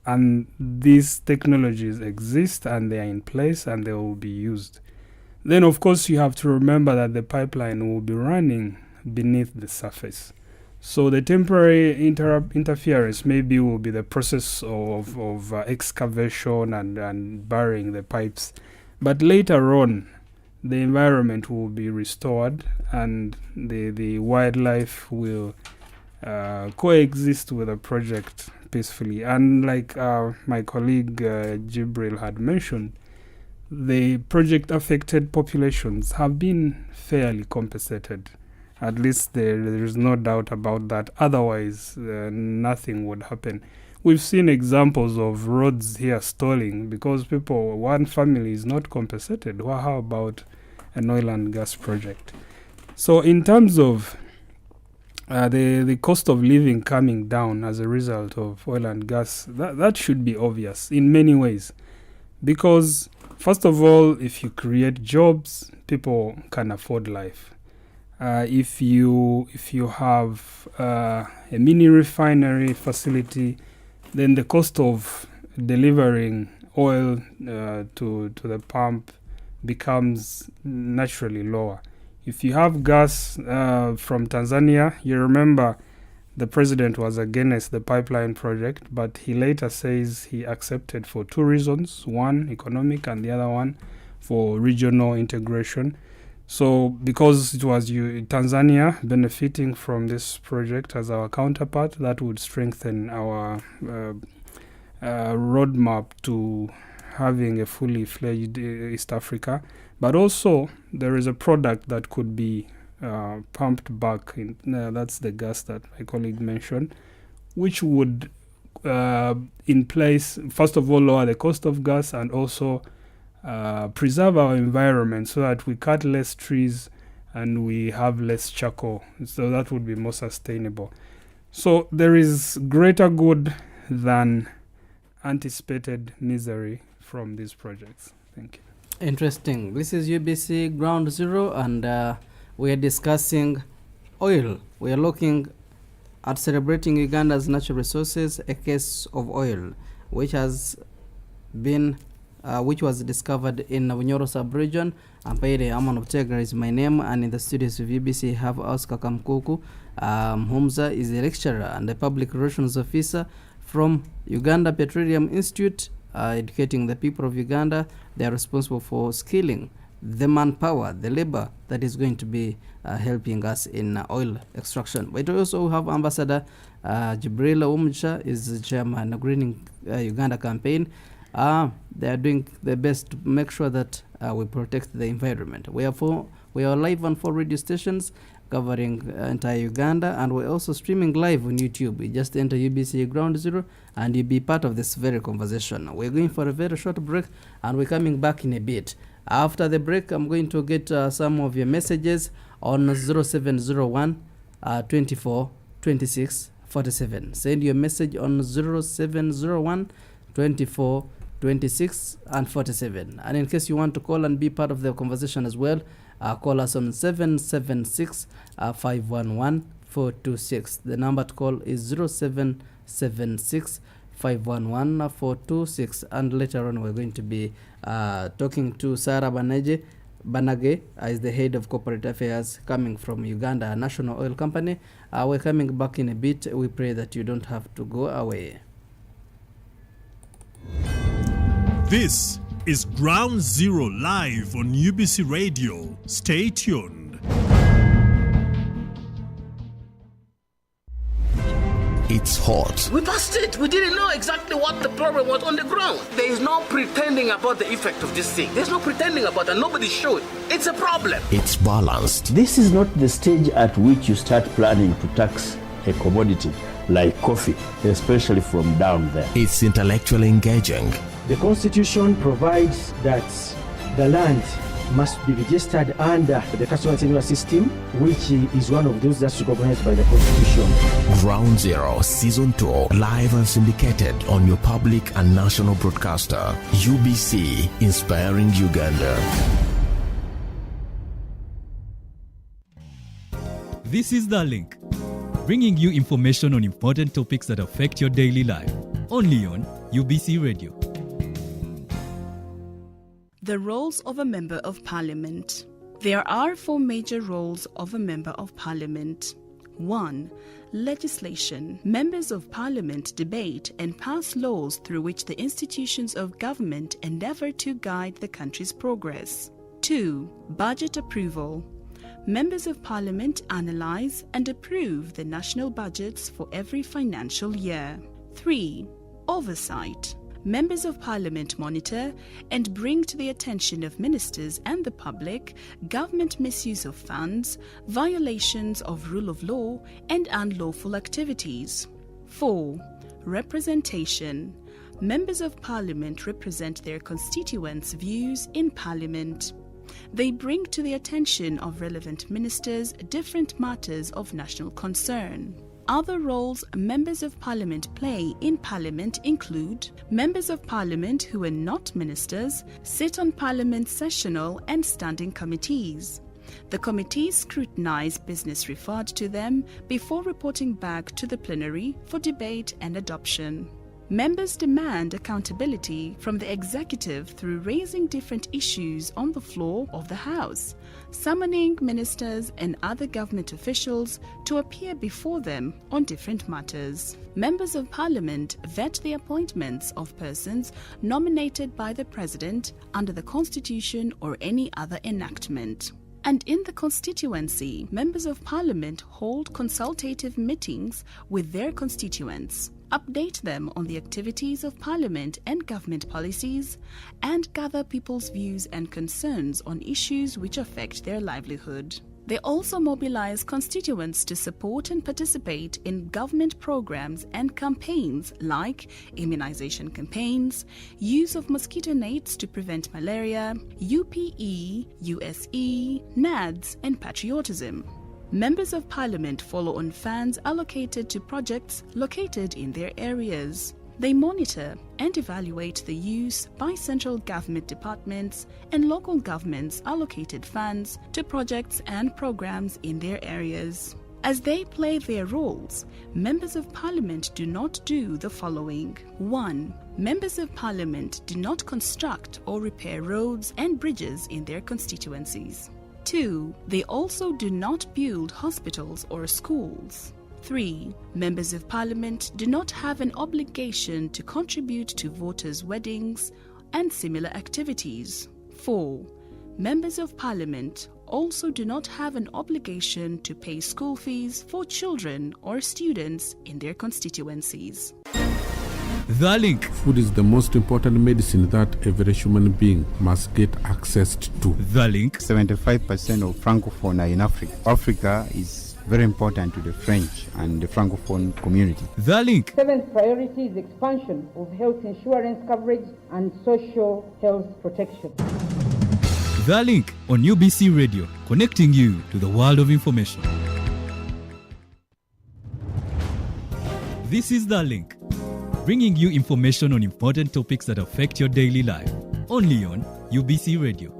Speaker 5: And these technologies exist and they are in place and they will be used. Then, of course, you have to remember that the pipeline will be running beneath the surface. So the temporary interference maybe will be the process of excavation and burying the pipes But later on, the environment will be restored and the wildlife will coexist with the project peacefully. And like my colleague Jibril had mentioned, the project affected populations have been fairly compensated. At least there is no doubt about that. Otherwise, nothing would happen. We've seen examples of roads here stalling because one family is not compensated. Well, how about an oil and gas project? So in terms of the cost of living coming down as a result of oil and gas, that should be obvious in many ways. Because, first of all, if you create jobs, people can afford life. If you have a mini refinery facility, then the cost of delivering oil to the pump becomes naturally lower. If you have gas from Tanzania, you remember the president was against the pipeline project, but he later says he accepted for two reasons: one, economic, and the other one for regional integration. So because it was Tanzania benefiting from this project as our counterpart, that would strengthen our roadmap to having a fully fledged East Africa. But also there is a product that could be pumped back in. That's the gas that my colleague mentioned, which would in place, first of all, lower the cost of gas and also preserve our environment so that we cut less trees and we have less charcoal. So that would be more sustainable. So there is greater good than anticipated misery from these projects. Thank you.
Speaker 8: Interesting. This is UBC Ground Zero, and we are discussing oil. We are looking at celebrating Uganda's natural resources, a case of oil, which has been which was discovered in Bunyoro sub-region. Ampaire Aman of Tegra is my name, and in the studios of UBC have Oscar Kamkuku. Humza is a lecturer and a public relations officer from Uganda Petroleum Institute, educating the people of Uganda. They are responsible for skilling the manpower, the labor that is going to be helping us in oil extraction. But we also have Ambassador Jibril Umcha, is the chairman of Greening Uganda campaign. They are doing their best to make sure that we protect the environment. We are live on 4 radio stations covering entire Uganda, and we're also streaming live on YouTube. You just enter UBC Ground Zero and you'll be part of this very conversation. We're going for a very short break and we're coming back in a bit. After the break, I'm going to get some of your messages on 0701 24 26 47. Send your message on 0701 24 26 and 47. And in case you want to call and be part of the conversation as well, call us on 776 511 426. The number to call is 0776 511 426. And later on, we're going to be talking to Sarah Banage, is the head of corporate affairs coming from Uganda National Oil Company. We're coming back in a bit. We pray that you don't have to go away.
Speaker 1: This is Ground Zero live on UBC Radio. Stay tuned.
Speaker 2: It's hot.
Speaker 6: We passed it. We didn't know exactly what the problem was on the ground. There is no pretending about the effect of this thing. There's no pretending about it. Nobody showed. It's a problem.
Speaker 2: It's balanced.
Speaker 10: This is not the stage at which you start planning to tax a commodity like coffee, especially from down there.
Speaker 2: It's intellectually engaging.
Speaker 7: The Constitution provides that the land must be registered under the casual tenure system, which is one of those that's recognized by the Constitution.
Speaker 2: Ground Zero Season 2, live and syndicated on your public and national broadcaster. UBC, inspiring Uganda.
Speaker 11: This is The Link, bringing you information on important topics that affect your daily life, only on UBC Radio.
Speaker 12: The roles of a Member of Parliament. There are 4 major roles of a Member of Parliament: 1. Legislation. Members of Parliament debate and pass laws through which the institutions of government endeavour to guide the country's progress. 2. Budget approval. Members of Parliament analyse and approve the national budgets for every financial year. 3. Oversight. Members of Parliament monitor and bring to the attention of ministers and the public government misuse of funds, violations of rule of law, and unlawful activities. 4. Representation. Members of Parliament represent their constituents' views in Parliament. They bring to the attention of relevant ministers different matters of national concern. Other roles members of Parliament play in Parliament include: members of Parliament who are not ministers sit on Parliament sessional and standing committees. The committees scrutinise business referred to them before reporting back to the plenary for debate and adoption. Members demand accountability from the executive through raising different issues on the floor of the House, summoning ministers and other government officials to appear before them on different matters. Members of Parliament vet the appointments of persons nominated by the President under the Constitution or any other enactment. And in the constituency, members of Parliament hold consultative meetings with their constituents, update them on the activities of Parliament and government policies, and gather people's views and concerns on issues which affect their livelihood. They also mobilize constituents to support and participate in government programs and campaigns like immunization campaigns, use of mosquito nets to prevent malaria, UPE, USE, NADS, and patriotism. Members of Parliament follow on funds allocated to projects located in their areas. They monitor and evaluate the use by central government departments and local governments allocated funds to projects and programs in their areas. As they play their roles, members of Parliament do not do the following. 1. Members of Parliament do not construct or repair roads and bridges in their constituencies. 2. They also do not build hospitals or schools. 3. Members of Parliament do not have an obligation to contribute to voters' weddings and similar activities. 4. Members of Parliament also do not have an obligation to pay school fees for children or students in their constituencies.
Speaker 11: The Link.
Speaker 13: Food is the most important medicine that every human being must get access to.
Speaker 11: The Link.
Speaker 14: 75% of Francophone are in Africa. Africa is very important to the French and the Francophone community.
Speaker 11: The Link.
Speaker 15: 7th priority is expansion of health insurance coverage and social health protection.
Speaker 11: The Link on UBC Radio, connecting you to the world of information. This is The Link, bringing you information on important topics that affect your daily life, only on UBC Radio.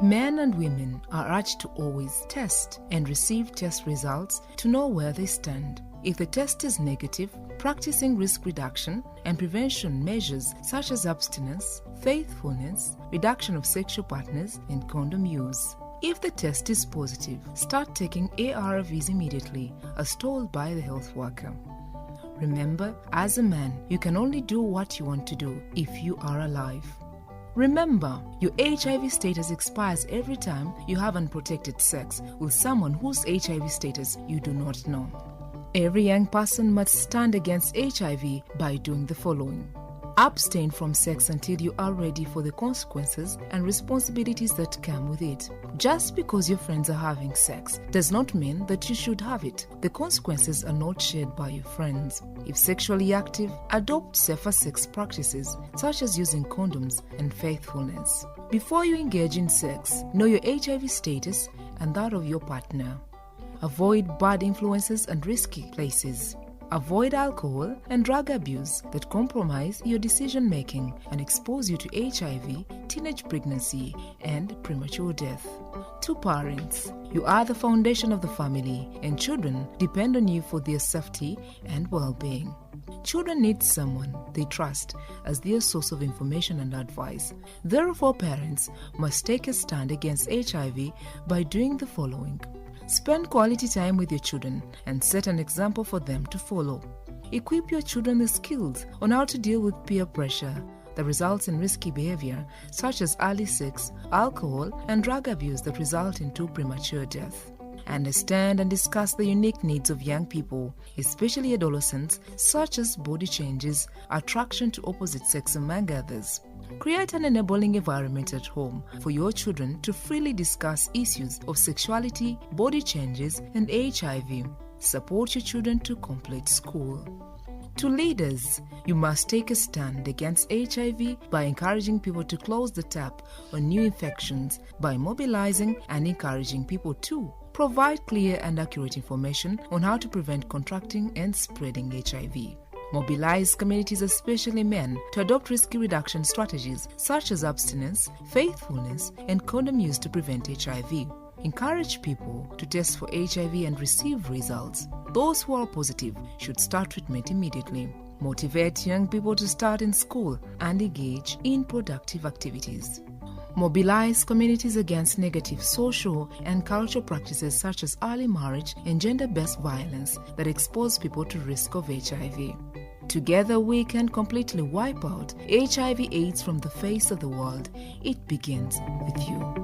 Speaker 16: Men and women are urged to always test and receive test results to know where they stand. If the test is negative, practicing risk reduction and prevention measures such as abstinence, faithfulness, reduction of sexual partners, and condom use. If the test is positive, start taking ARVs immediately, as told by the health worker. Remember, as a man, you can only do what you want to do if you are alive. Remember, your HIV status expires every time you have unprotected sex with someone whose HIV status you do not know. Every young person must stand against HIV by doing the following. Abstain from sex until you are ready for the consequences and responsibilities that come with it. Just because your friends are having sex does not mean that you should have it. The consequences are not shared by your friends. If sexually active, adopt safer sex practices such as using condoms and faithfulness. Before you engage in sex, know your HIV status and that of your partner. Avoid bad influences and risky places. Avoid alcohol and drug abuse that compromise your decision making and expose you to HIV, teenage pregnancy, and premature death. To parents, you are the foundation of the family, and children depend on you for their safety and well-being. Children need someone they trust as their source of information and advice. Therefore, parents must take a stand against HIV by doing the following. Spend quality time with your children and set an example for them to follow. Equip your children with skills on how to deal with peer pressure that results in risky behavior such as early sex, alcohol, and drug abuse that result into premature death. Understand and discuss the unique needs of young people, especially adolescents, such as body changes, attraction to opposite sex, among others. Create an enabling environment at home for your children to freely discuss issues of sexuality, body changes, and HIV. Support your children to complete school. To leaders, you must take a stand against HIV by encouraging people to close the tap on new infections by mobilizing and encouraging people to provide clear and accurate information on how to prevent contracting and spreading HIV. Mobilize communities, especially men, to adopt risk reduction strategies such as abstinence, faithfulness, and condom use to prevent HIV. Encourage people to test for HIV and receive results. Those who are positive should start treatment immediately. Motivate young people to start in school and engage in productive activities. Mobilize communities against negative social and cultural practices such as early marriage and gender-based violence that expose people to risk of HIV. Together we can completely wipe out HIV/AIDS from the face of the world. It begins with you.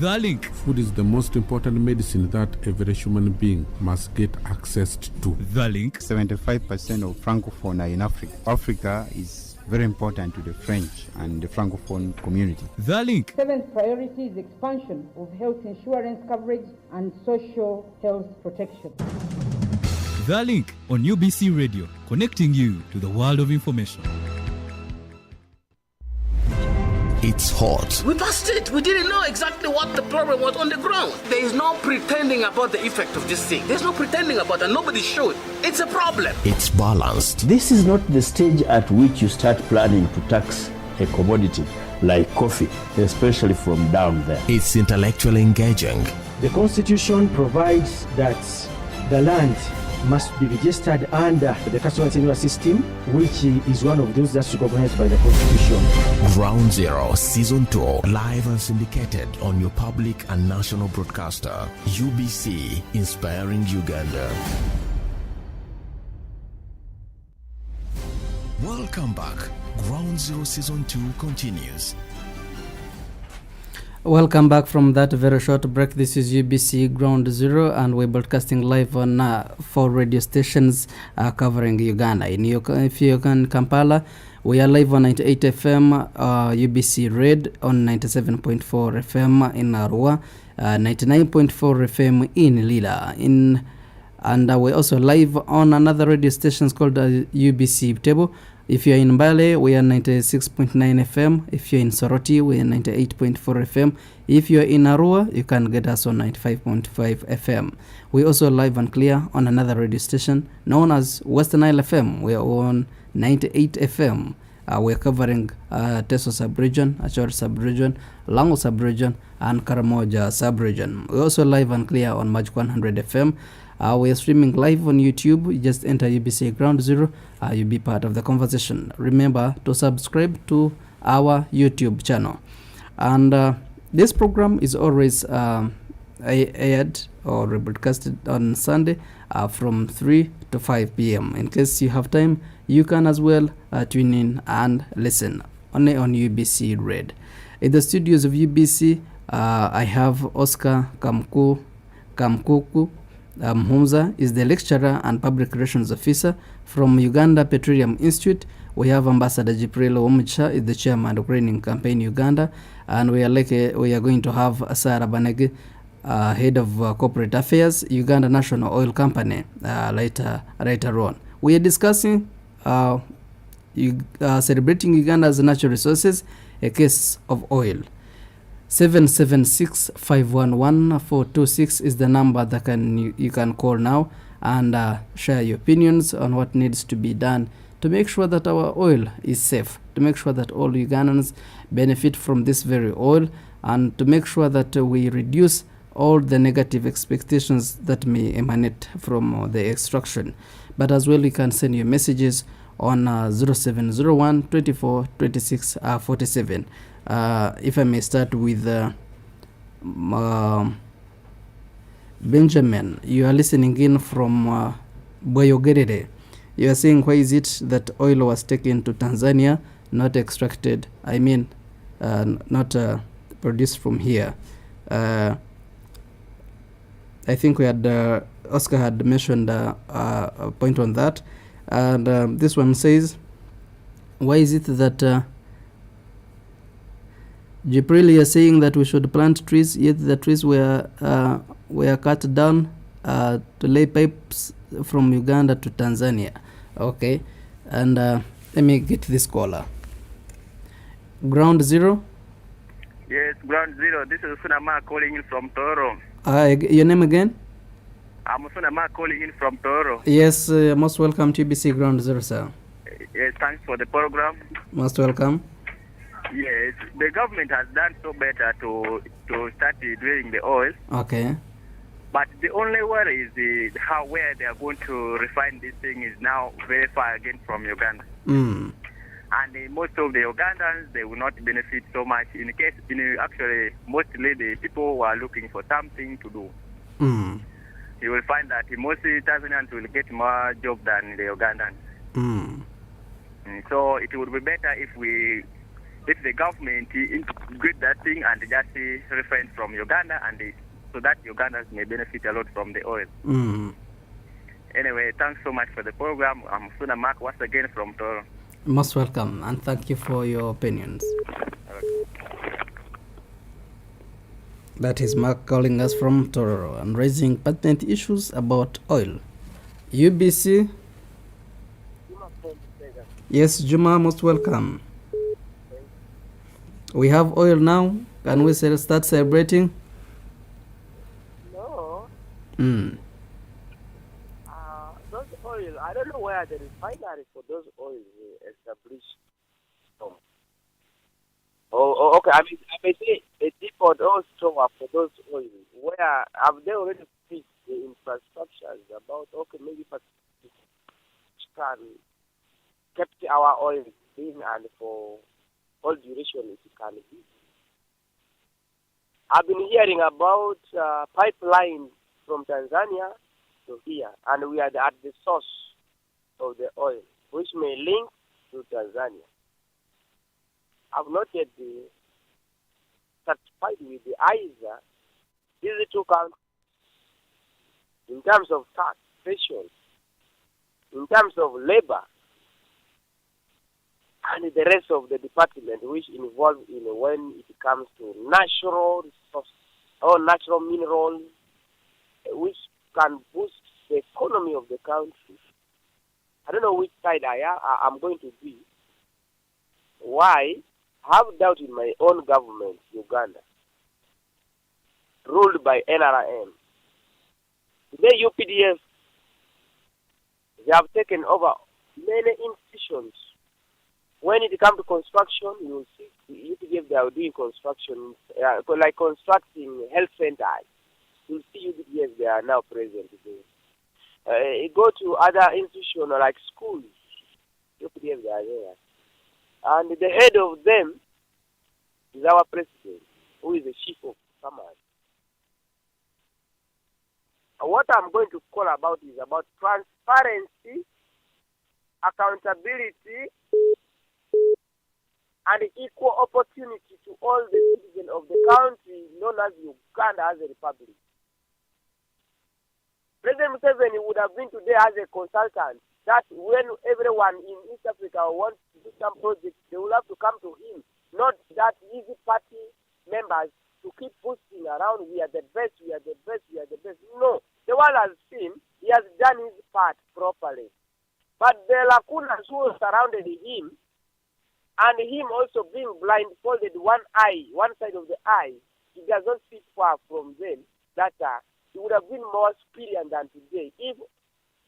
Speaker 11: The Link.
Speaker 13: Food is the most important medicine that every human being must get access to.
Speaker 11: The Link.
Speaker 14: 75% of Francophone are in Africa. Africa is very important to the French and the Francophone community.
Speaker 11: The Link.
Speaker 15: Seventh priority is expansion of health insurance coverage and social health protection.
Speaker 11: The Link on UBC Radio, connecting you to the world of information.
Speaker 2: It's hot.
Speaker 6: We passed it. We didn't know exactly what the problem was on the ground. There is no pretending about the effect of this thing. There's no pretending about it. Nobody showed. It's a problem.
Speaker 2: It's balanced.
Speaker 10: This is not the stage at which you start planning to tax a commodity like coffee, especially from down there.
Speaker 2: It's intellectually engaging.
Speaker 7: The Constitution provides that the land must be registered under the casualty insurance system, which is one of those that's recognized by the Constitution.
Speaker 2: Ground Zero Season 2, live and syndicated on your public and national broadcaster, UBC, inspiring Uganda. Welcome back. Ground Zero Season 2 continues.
Speaker 8: Welcome back from that very short break. This is UBC Ground Zero, and we're broadcasting live on 4 radio stations covering Uganda. If you're in Kampala, we are live on 98 FM, UBC Red on 97.4 FM in Arua, 99.4 FM in Lila. And we're also live on another radio station called UBC Butebo. If you're in Mbale, we are 96.9 FM. If you're in Soroti, we are 98.4 FM. If you're in Arua, you can get us on 95.5 FM. We also live and clear on another radio station known as Western Nile FM. We are on 98 FM. We're covering Teso sub-region, Achor sub-region, Lango sub-region, and Karamoja sub-region. We also live and clear on Magic 100 FM. We are streaming live on YouTube. You just enter UBC Ground Zero. You'll be part of the conversation. Remember to subscribe to our YouTube channel. And this program is always aired or rebroadcasted on Sunday from 3 to 5 p.m. In case you have time, you can as well tune in and listen only on UBC Red. In the studios of UBC, I have Oscar Kamkuku. Humza is the lecturer and public relations officer from Uganda Petroleum Institute. We have Ambassador Jibril Omucha is the chairman of Greening Campaign Uganda, and we are going to have Sarah Banege, head of corporate affairs, Uganda National Oil Company, later on. We are discussing celebrating Uganda's natural resources, a case of oil. 776-511-426 is the number that you can call now and share your opinions on what needs to be done to make sure that our oil is safe, to make sure that all Ugandans benefit from this very oil, and to make sure that we reduce all the negative expectations that may emanate from the extraction. But as well, you can send your messages on 0701 24 26 47. If I may start with Benjamin, you are listening in from Boyogerere. You are saying, why is it that oil was taken to Tanzania, not extracted? I mean, not produced from here. I think we had Oscar had mentioned a point on that, and this one says, why is it that Jibril, you are saying that we should plant trees, yet the trees were cut down to lay pipes from Uganda to Tanzania? Okay, and let me get this caller. Ground Zero.
Speaker 17: Yes, Ground Zero. This is Sunama calling in from Toro.
Speaker 8: Your name again?
Speaker 17: I'm Sunama calling in from Toro.
Speaker 8: Yes, most welcome to UBC Ground Zero, sir.
Speaker 17: Yes, thanks for the program.
Speaker 8: Most welcome.
Speaker 17: Yes, the government has done so better to start drilling the oil.
Speaker 8: Okay.
Speaker 17: But the only worry is where they are going to refine this thing is now very far again from Uganda.
Speaker 8: Mm.
Speaker 17: And most of the Ugandans, they will not benefit so much. Actually, mostly the people who are looking for something to do.
Speaker 8: Mm.
Speaker 17: You will find that mostly Tanzanians will get more job than the Ugandans.
Speaker 8: Mm.
Speaker 17: So it would be better if the government integrate that thing and just refrain from Uganda, and so that Ugandans may benefit a lot from the oil.
Speaker 8: Mm.
Speaker 17: Anyway, thanks so much for the program. I'm Suna Mark once again from Toro.
Speaker 8: Most welcome, and thank you for your opinions. That is Mark calling us from Tororo and raising pertinent issues about oil. UBC. Yes, Juma, most welcome. We have oil now. Can we start celebrating?
Speaker 18: No.
Speaker 8: Mm.
Speaker 18: Those oil, I don't know where the refinery for those oils established from. Oh, okay. I may say a depot or store for those oils. Where have they already fixed the infrastructures about, okay, maybe can kept our oil clean and for all duration it can be. I've been hearing about pipeline from Tanzania to here, and we are at the source of the oil, which may link to Tanzania. I've not yet been satisfied with the ISA. These two countries, in terms of taxation, in terms of labor, and the rest of the department which involved in when it comes to natural resources or natural minerals, which can boost the economy of the country. I don't know which side I'm going to be. Why? I have doubt in my own government, Uganda, ruled by NRM. Today, UPDF, they have taken over many institutions. When it comes to construction, you will see UPDF, they are doing construction, like constructing health centers. You will see UPDF, they are now present today. Go to other institutions like schools, UPDF, they are there. And the head of them is our president, who is the chief of command. What I'm going to call about is about transparency, accountability, and equal opportunity to all the citizens of the country known as Uganda as a republic. President Museveni would have been today as a consultant, that when everyone in East Africa wants to do some project, they will have to come to him, not that easy party members to keep boosting around, we are the best, we are the best, we are the best. No, the world has seen he has done his part properly. But the lacunas who surrounded him And him also being blindfolded one side of the eye, he does not sit far from them, that he would have been more superior than today if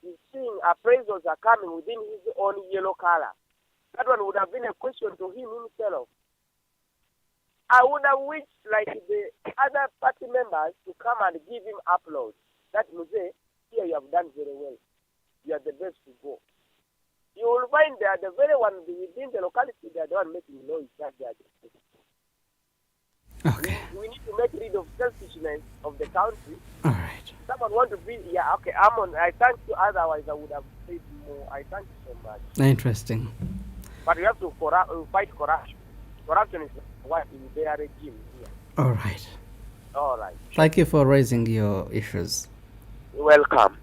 Speaker 18: he's seeing appraisals are coming within his own yellow color. That one would have been a question to him himself. I would have wished like the other party members to come and give him applause. That Muse, here you have done very well. You are the best to go. You will find they are the very one within the locality, they are the one making noise that they are the best.
Speaker 8: Okay.
Speaker 18: We need to make rid of selfishness of the country.
Speaker 8: All right.
Speaker 18: Someone want to be, yeah, okay, Amon, I thank you, otherwise I would have said more. I thank you so much.
Speaker 8: Interesting.
Speaker 18: But we have to fight corruption. Corruption is what in their regime here.
Speaker 8: All right.
Speaker 18: All right.
Speaker 8: Thank you for raising your issues.
Speaker 18: Welcome.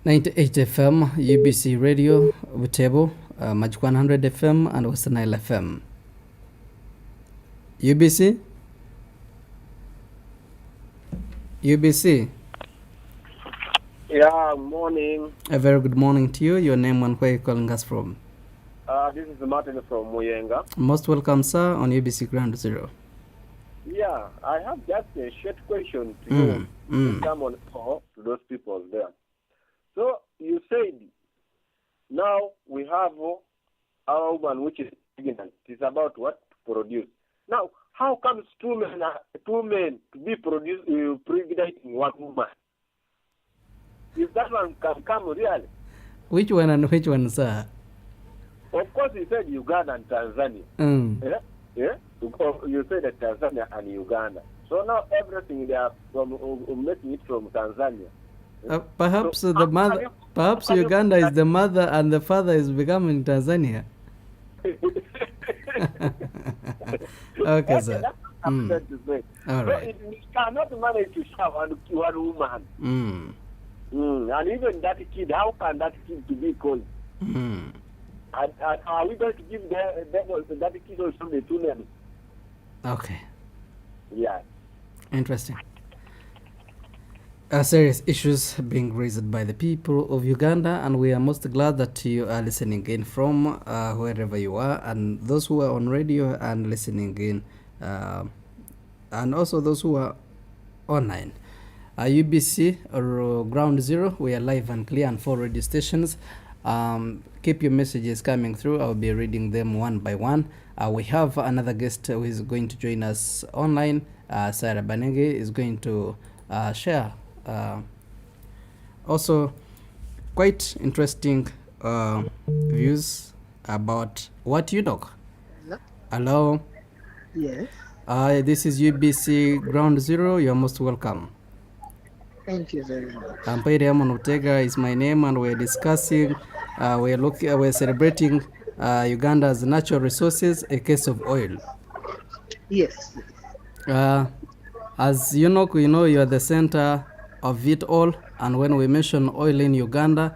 Speaker 8: 98 FM, UBC Radio, Butebo, Magic 100 FM, and Western Nile FM. UBC? UBC?
Speaker 19: Yeah, morning.
Speaker 8: A very good morning to you. Your name and where you're calling us from?
Speaker 19: This is Martin from Muyenga.
Speaker 8: Most welcome, sir, on UBC Ground Zero.
Speaker 19: Yeah, I have just a short question to you. To come on call to those people there. So you said now we have our woman which is pregnant. It's about what to produce. Now, how comes two men to be pregnant in one woman? If that one can come really?
Speaker 8: Which one and which one, sir?
Speaker 19: Of course, you said Uganda and Tanzania. Yeah. You said that Tanzania and Uganda. So now everything they are from making it from Tanzania.
Speaker 8: Perhaps so the mother, perhaps Uganda is the mother and the father is becoming Tanzania. Okay, sir.
Speaker 19: All right.
Speaker 8: So
Speaker 19: it cannot manage to have one woman. And even that kid, how can that kid to be called? And are we going to give that kid also the two names?
Speaker 8: Okay.
Speaker 19: Yeah.
Speaker 8: Interesting. Serious issues being raised by the people of Uganda, and we are most glad that you are listening in from wherever you are, and those who are on radio and listening in, and also those who are online. UBC or Ground Zero, we are live and clear on 4 radio stations. Keep your messages coming through. I'll be reading them one by one. We have another guest who is going to join us online. Sarah Banenge is going to share also quite interesting views about what you know. Hello.
Speaker 20: Yes.
Speaker 8: This is UBC Ground Zero. You're most welcome.
Speaker 20: Thank you very much.
Speaker 8: Ampaire Amon Utega is my name, and we're discussing, we're celebrating Uganda's natural resources, a case of oil.
Speaker 20: Yes.
Speaker 8: As you know, you are the center of it all, and when we mention oil in Uganda,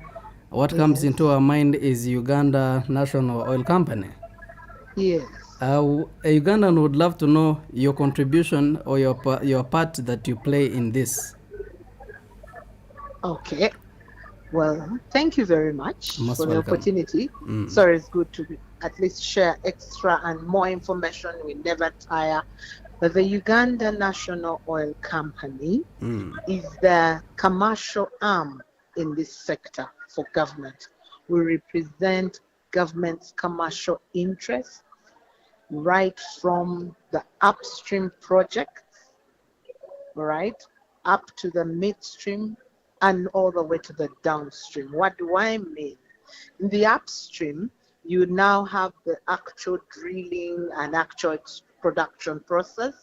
Speaker 8: what comes into our mind is Uganda National Oil Company.
Speaker 20: Yes.
Speaker 8: A Ugandan would love to know your contribution or your part that you play in this.
Speaker 20: Okay. Well, thank you very much for the opportunity. So it's good to at least share extra and more information. We never tire. But the Uganda National Oil Company is the commercial arm in this sector for government. We represent government's commercial interests right from the upstream projects, right, up to the midstream and all the way to the downstream. What do I mean? In the upstream, you now have the actual drilling and actual production process.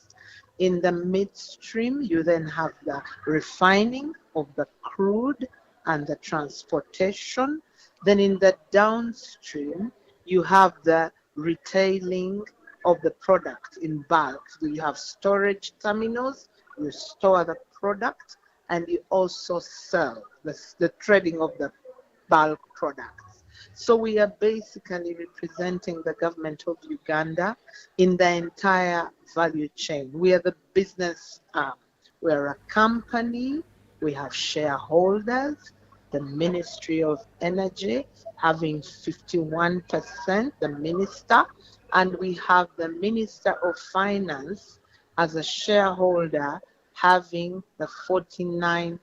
Speaker 20: In the midstream, you then have the refining of the crude and the transportation. Then in the downstream, you have the retailing of the product in bulk. So you have storage terminals, you store the product, and you also sell the trading of the bulk products. So we are basically representing the government of Uganda in the entire value chain. We are the business arm. We are a company, we have shareholders, the Ministry of Energy having 51%, the minister, and we have the Minister of Finance as a shareholder having the 49%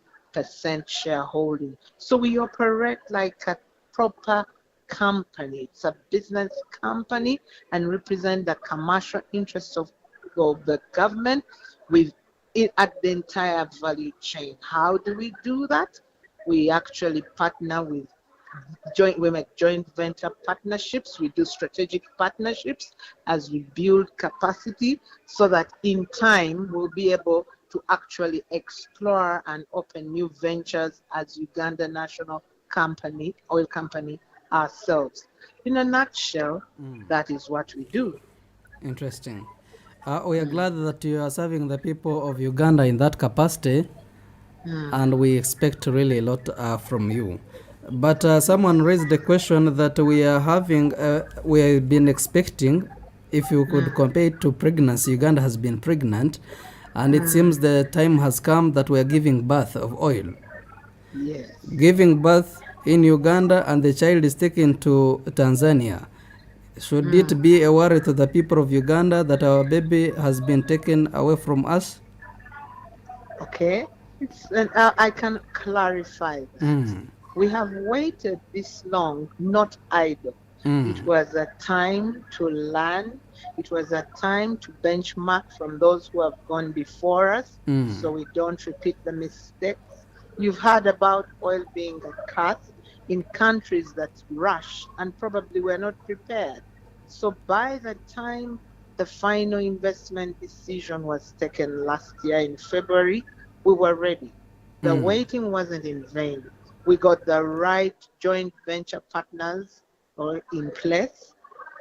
Speaker 20: shareholding. So we operate like a proper company. It's a business company and represent the commercial interests of the government with it at the entire value chain. How do we do that? We actually partner with we make joint venture partnerships. We do strategic partnerships as we build capacity so that in time we'll be able to actually explore and open new ventures as Uganda National Company, oil company ourselves. In a nutshell, that is what we do.
Speaker 8: Interesting. We are glad that you are serving the people of Uganda in that capacity, and we expect really a lot from you. But someone raised the question that we have been expecting, if you could compare it to pregnancy. Uganda has been pregnant, and it seems the time has come that we are giving birth of oil.
Speaker 20: Yes.
Speaker 8: Giving birth in Uganda and the child is taken to Tanzania. Should it be a worry to the people of Uganda that our baby has been taken away from us?
Speaker 20: Okay. I can clarify that. We have waited this long, not idle. It was a time to learn. It was a time to benchmark from those who have gone before us so we don't repeat the mistakes. You've heard about oil being a curse in countries that rush and probably were not prepared. So by the time the final investment decision was taken last year in February, we were ready. The waiting wasn't in vain. We got the right joint venture partners in place.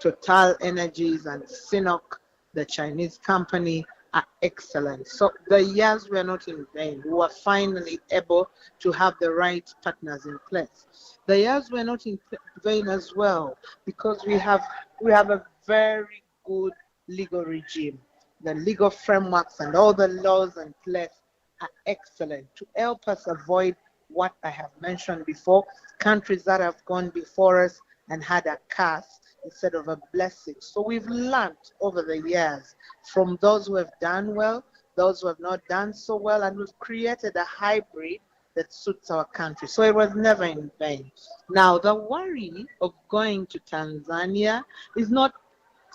Speaker 20: Total Energies and Sinopec, the Chinese company, are excellent. So the years were not in vain. We were finally able to have the right partners in place. The years were not in vain as well because we have a very good legal regime. The legal frameworks and all the laws in place are excellent to help us avoid what I have mentioned before, countries that have gone before us and had a curse instead of a blessing. So we've learned over the years from those who have done well, those who have not done so well, and we've created a hybrid that suits our country. So it was never in vain. Now, the worry of going to Tanzania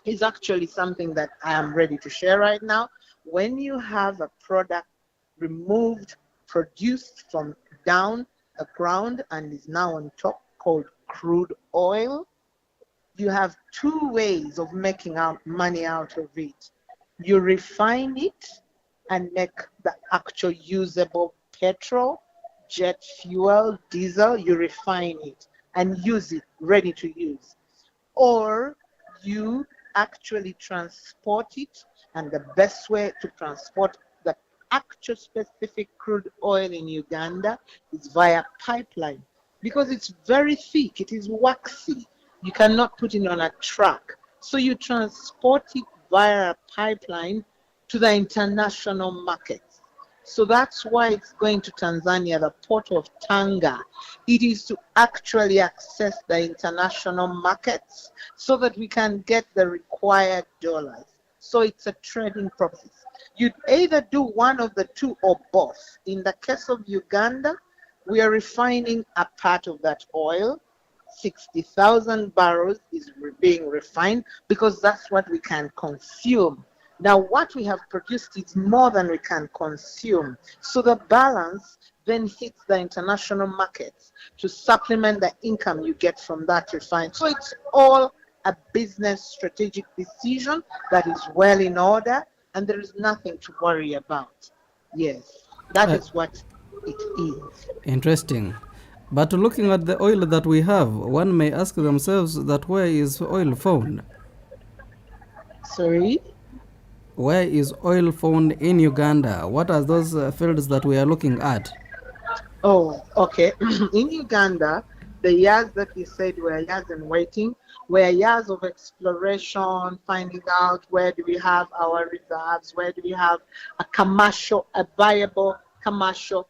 Speaker 20: is actually something that I am ready to share right now. When you have a product removed, produced from down the ground and is now on top called crude oil, you have two ways of making money out of it. You refine it and make the actual usable petrol, jet fuel, diesel. You refine it and use it ready to use. Or you actually transport it, and the best way to transport the actual specific crude oil in Uganda is via pipeline because it's very thick, it is waxy. You cannot put it on a truck. So you transport it via a pipeline to the international markets. So that's why it's going to Tanzania, the port of Tanga. It is to actually access the international markets so that we can get the required dollars. So it's a trading process. You'd either do one of the two or both. In the case of Uganda, we are refining a part of that oil. 60,000 barrels is being refined because that's what we can consume. Now, what we have produced is more than we can consume. So the balance then hits the international markets to supplement the income you get from that refined. So it's all a business strategic decision that is well in order, and there is nothing to worry about. Yes, that is what it is.
Speaker 8: Interesting. But looking at the oil that we have, one may ask themselves that where is oil found?
Speaker 20: Sorry?
Speaker 8: Where is oil found in Uganda? What are those fields that we are looking at?
Speaker 20: Oh, okay. In Uganda, the years that you said were years in waiting, were years of exploration, finding out where do we have our reserves, where do we have a viable commercial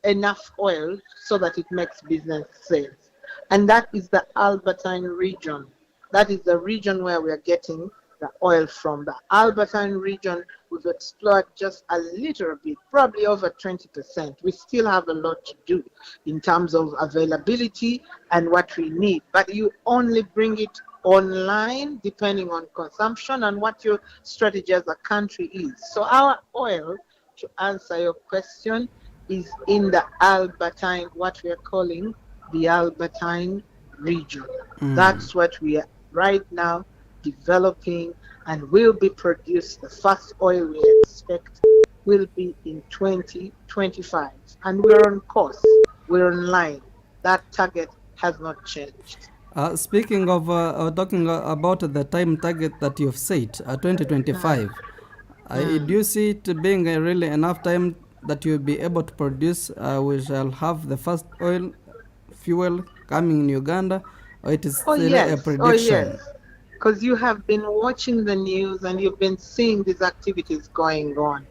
Speaker 20: enough oil so that it makes business sense. And that is the Albertine region. That is the region where we are getting the oil from. The Albertine region, we've explored just a little bit, probably over 20%. We still have a lot to do in terms of availability and what we need. But you only bring it online depending on consumption and what your strategy as a country is. So our oil, to answer your question, is in the Albertine, what we are calling the Albertine region. That's what we are right now developing and will be produced. The first oil we expect will be in 2025. And we're on course, we're on line. That target has not changed.
Speaker 8: Speaking of talking about the time target that you've set, 2025, do you see it being really enough time that you'll be able to produce? We shall have the first oil fuel coming in Uganda, or it is still a prediction?
Speaker 20: Oh yes, because you have been watching the news and you've been seeing these activities going on.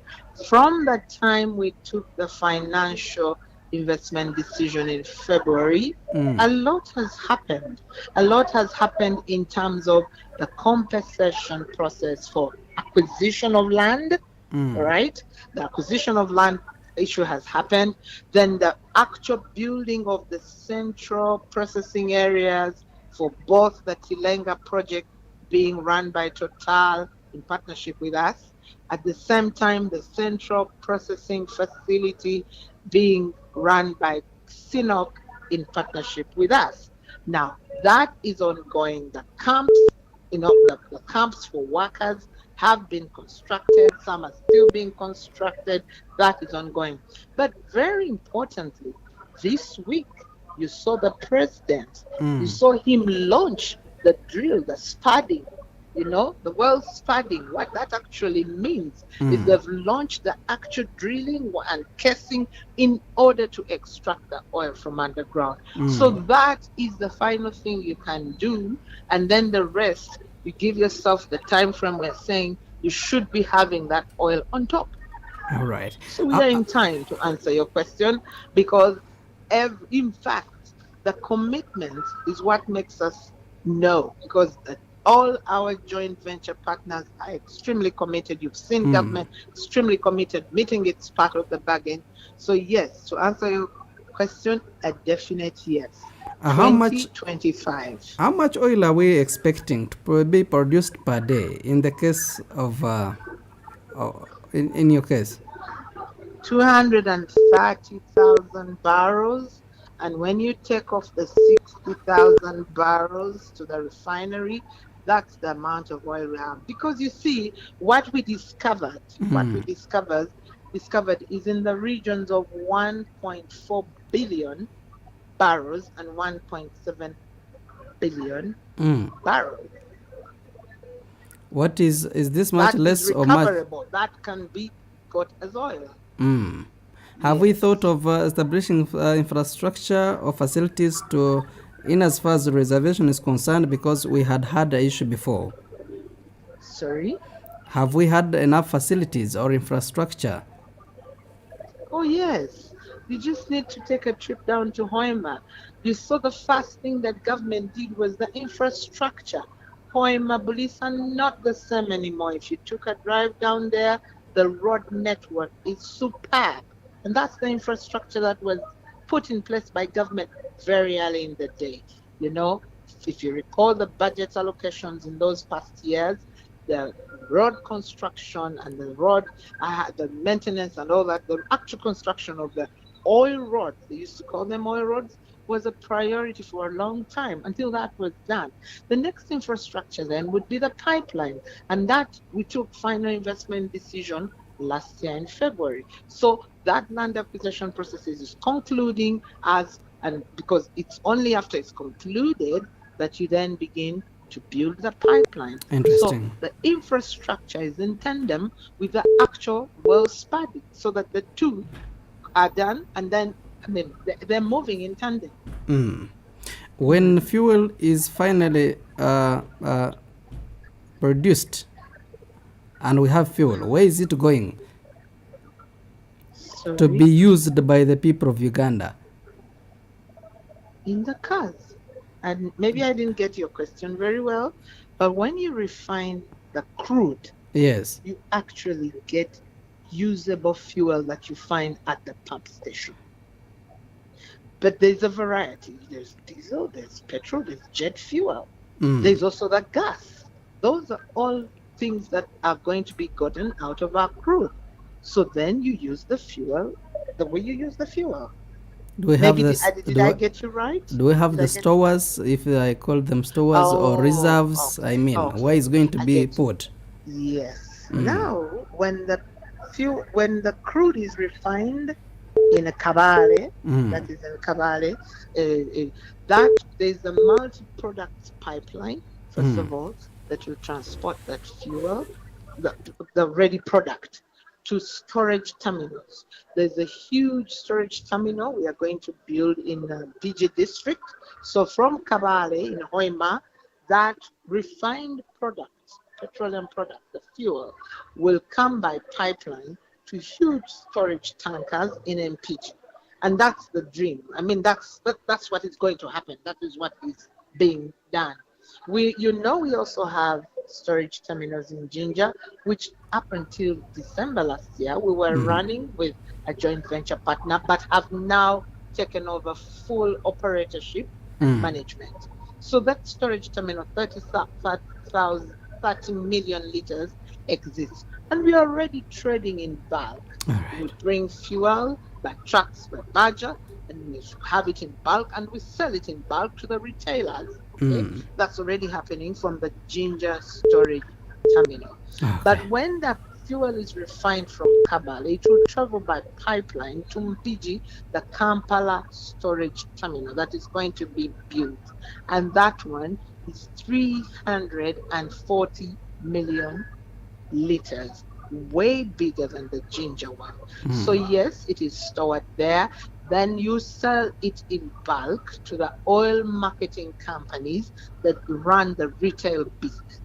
Speaker 20: From the time we took the financial investment decision in February, a lot has happened. A lot has happened in terms of the compensation process for acquisition of land, right? The acquisition of land issue has happened. Then the actual building of the central processing areas for both the Tilenga project being run by Total in partnership with us. At the same time, the central processing facility being run by CINOC in partnership with us. Now, that is ongoing. The camps, the camps for workers have been constructed. Some are still being constructed. That is ongoing. But very importantly, this week, you saw the president. You saw him launch the drill, the spudding, the world spudding. What that actually means is they've launched the actual drilling and casing in order to extract the oil from underground. So that is the final thing you can do. And then the rest, you give yourself the time frame we're saying you should be having that oil on top.
Speaker 8: All right.
Speaker 20: So we are in time to answer your question, because in fact, the commitment is what makes us know, because all our joint venture partners are extremely committed. You've seen government extremely committed, meeting its part of the bargain. So yes, to answer your question, a definite yes. 2025.
Speaker 8: How much oil are we expecting to be produced per day in the case of, in your case?
Speaker 20: 230,000 barrels. And when you take off the 60,000 barrels to the refinery, that's the amount of oil we have. Because you see, what we discovered, discovered is in the regions of 1.4 billion barrels and 1.7 billion barrels.
Speaker 8: What is this much less or much?
Speaker 20: That can be got as oil.
Speaker 8: Have we thought of establishing infrastructure or facilities to, in as far as the reservation is concerned, because we had the issue before?
Speaker 20: Sorry?
Speaker 8: Have we had enough facilities or infrastructure?
Speaker 20: Oh yes. You just need to take a trip down to Hoima. You saw the first thing that government did was the infrastructure. Hoima, Bulisa are not the same anymore. If you took a drive down there, the road network is superb. And that's the infrastructure that was put in place by government very early in the day. If you recall the budget allocations in those past years, the road construction and the road, the maintenance and all that, the actual construction of the oil roads, they used to call them oil roads, was a priority for a long time until that was done. The next infrastructure then would be the pipeline, and that we took final investment decision last year in February. So that land acquisition process is concluding and because it's only after it's concluded that you then begin to build the pipeline.
Speaker 8: Interesting.
Speaker 20: So the infrastructure is in tandem with the actual well spudding, so that the two are done, and then they're moving in tandem.
Speaker 8: When fuel is finally produced and we have fuel, where is it going? to be used by the people of Uganda?
Speaker 20: In the cars. And maybe I didn't get your question very well, but when you refine the crude,
Speaker 8: yes,
Speaker 20: you actually get usable fuel that you find at the pump station. But there's a variety. There's diesel, there's petrol, there's jet fuel. There's also the gas. Those are all things that are going to be gotten out of our crude. So then you use the fuel the way you use the fuel.
Speaker 8: Do we
Speaker 20: Maybe
Speaker 8: have this?
Speaker 20: did I get you right?
Speaker 8: Do we have the stores, if I call them stores or reserves? I mean, where is going to be put?
Speaker 20: Yes. Now, when the crude is refined in a Kabale, that is in Kabale, that there's a multi-product pipeline, first of all, that will transport that fuel, the ready product, to storage terminals. There's a huge storage terminal we are going to build in the BG district. So from Kabale in Hoima, that refined product, petroleum product, the fuel, will come by pipeline to huge storage tankers in MPG. And that's the dream. I mean, that's what is going to happen. That is what is being done. We also have storage terminals in Jinja, which up until December last year, we were running with a joint venture partner, but have now taken over full operatorship management. So that storage terminal, 30 million liters exists. And we are already trading in bulk. We bring fuel by trucks, by barger, and we have it in bulk, and we sell it in bulk to the retailers. Okay? That's already happening from the Ginger storage terminal. But when the fuel is refined from Kabale, it will travel by pipeline to Mpigi, the Kampala storage terminal that is going to be built. And that one is 340 million liters, way bigger than the Ginger one. So yes, it is stored there. Then you sell it in bulk to the oil marketing companies that run the retail business.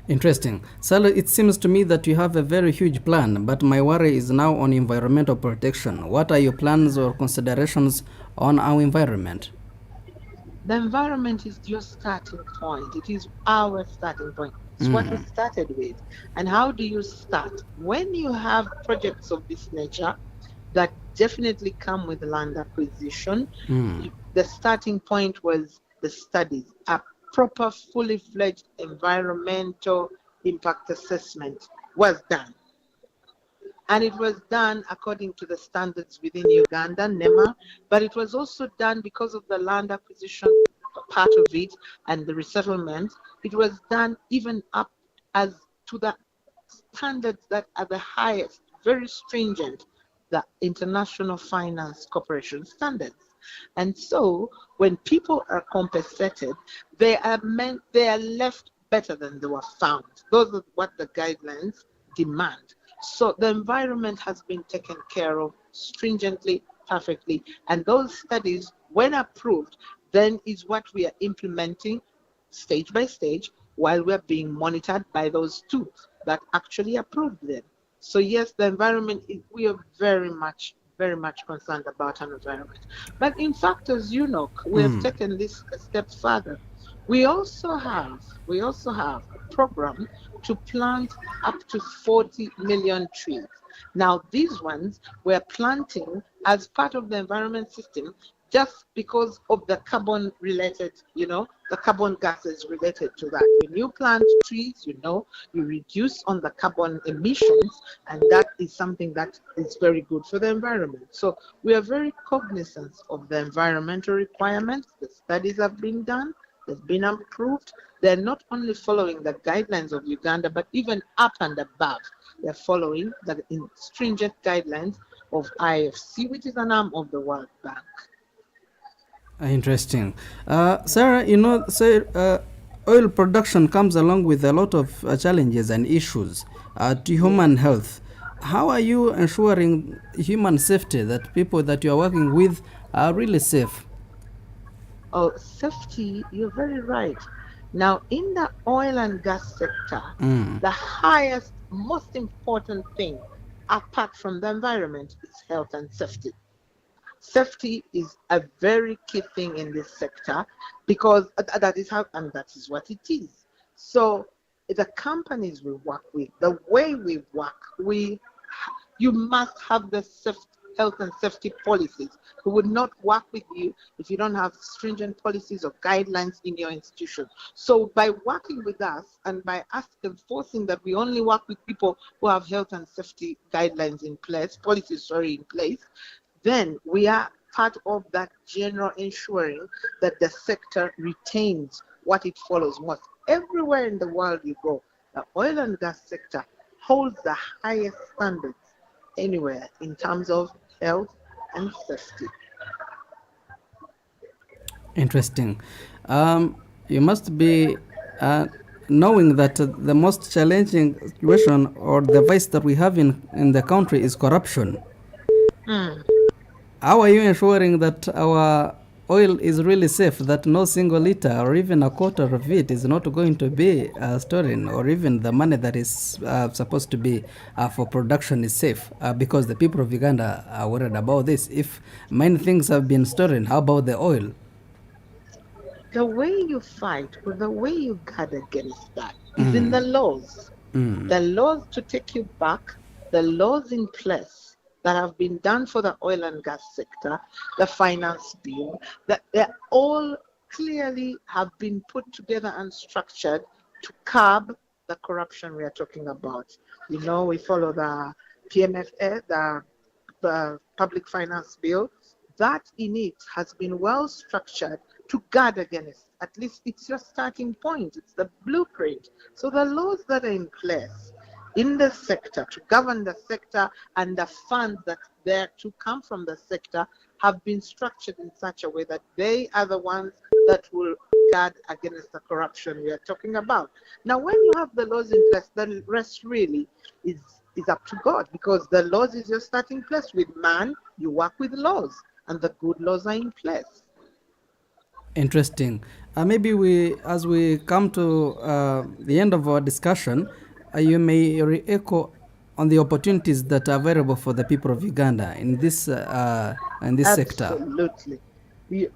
Speaker 8: Interesting. Sally, it seems to me that you have a very huge plan, but my worry is now on environmental protection. What are your plans or considerations on our environment?
Speaker 20: The environment is your starting point. It is our starting point. It's what we started with. And how do you start? When you have projects of this nature that definitely come with land acquisition, the starting point was the studies. A proper, fully fledged environmental impact assessment was done. And it was done according to the standards within Uganda, NEMA, but it was also done because of the land acquisition part of it and the resettlement. It was done even up as to the standards that are the highest, very stringent, the International Finance Corporation standards. And so when people are compensated, they are left better than they were found. Those are what the guidelines demand. So the environment has been taken care of stringently, perfectly, and those studies, when approved, then is what we are implementing stage by stage while we're being monitored by those two that actually approved them. So yes, the environment, we are very much concerned about an environment. But in fact, as you know, we have taken this a step further. We also have a program to plant up to 40 million trees. Now, these ones we're planting as part of the environment system just because of the carbon related, the carbon gases related to that. When you plant trees, you reduce on the carbon emissions, and that is something that is very good for the environment. So we are very cognizant of the environmental requirements. The studies have been done. They've been approved. They're not only following the guidelines of Uganda, but even up and above. They're following the stringent guidelines of IFC, which is an arm of the World Bank.
Speaker 8: Interesting. Sarah, oil production comes along with a lot of challenges and issues to human health. How are you ensuring human safety, that people that you are working with are really safe?
Speaker 20: Oh, safety, you're very right. Now, in the oil and gas sector, the highest, most important thing apart from the environment, is health and safety. Safety is a very key thing in this sector because that is how, and that is what it is. So the companies we work with, the way we work, you must have the health and safety policies. We would not work with you if you don't have stringent policies or guidelines in your institution. So by working with us and by us enforcing that we only work with people who have health and safety guidelines in place, policies, in place, then we are part of that general ensuring that the sector retains what it follows most. Everywhere in the world you go, the oil and gas sector holds the highest standards anywhere in terms of health and safety.
Speaker 8: Interesting. You must be knowing that the most challenging situation or the vice that we have in the country is corruption. How are you ensuring that our oil is really safe, that no single liter or even a quarter of it is not going to be stolen, or even the money that is supposed to be for production is safe? Because the people of Uganda are worried about this. If many things have been stolen, how about the oil?
Speaker 20: The way you fight or the way you guard against that is in the laws. The laws to take you back, the laws in place that have been done for the oil and gas sector, the finance bill, that they all clearly have been put together and structured to curb the corruption we are talking about. You know, we follow the PMFA, the public finance bill. That in it has been well structured to guard against. At least it's your starting point. It's the blueprint. So the laws that are in place in the sector to govern the sector and the funds that there to come from the sector have been structured in such a way that they are the ones that will guard against the corruption we are talking about. Now, when you have the laws in place, the rest really is up to God, because the laws is your starting place. With man, you work with laws, and the good laws are in place.
Speaker 8: Interesting. Maybe as we come to the end of our discussion, you may re-echo on the opportunities that are available for the people of Uganda in this sector.
Speaker 20: Absolutely.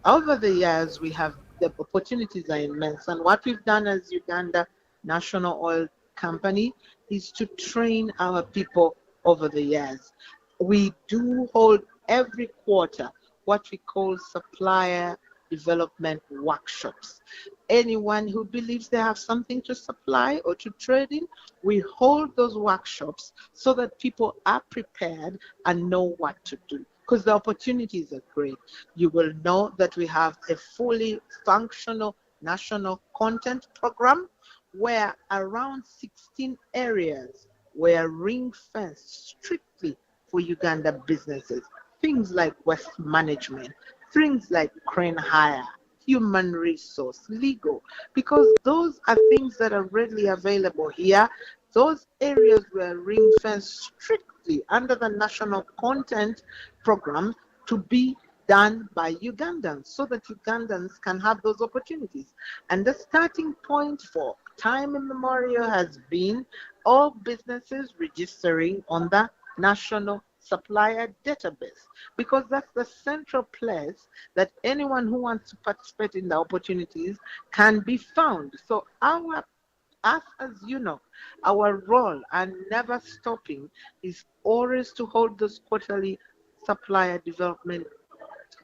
Speaker 20: Over the years, the opportunities are immense, and what we've done as Uganda National Oil Company is to train our people over the years. We do hold every quarter what we call supplier development workshops. Anyone who believes they have something to supply or to trade in, we hold those workshops so that people are prepared and know what to do, because the opportunities are great. You will know that we have a fully functional national content program where around 16 areas were ring-fenced strictly for Uganda businesses. Things like waste management, things like crane hire, human resource, legal, because those are things that are readily available here. Those areas were ring-fenced strictly under the national content program to be done by Ugandans, so that Ugandans can have those opportunities. And the starting point for time immemorial has been all businesses registering on the national supplier database, because that's the central place that anyone who wants to participate in the opportunities can be found. So as you know, our role and never stopping is always to hold those quarterly supplier development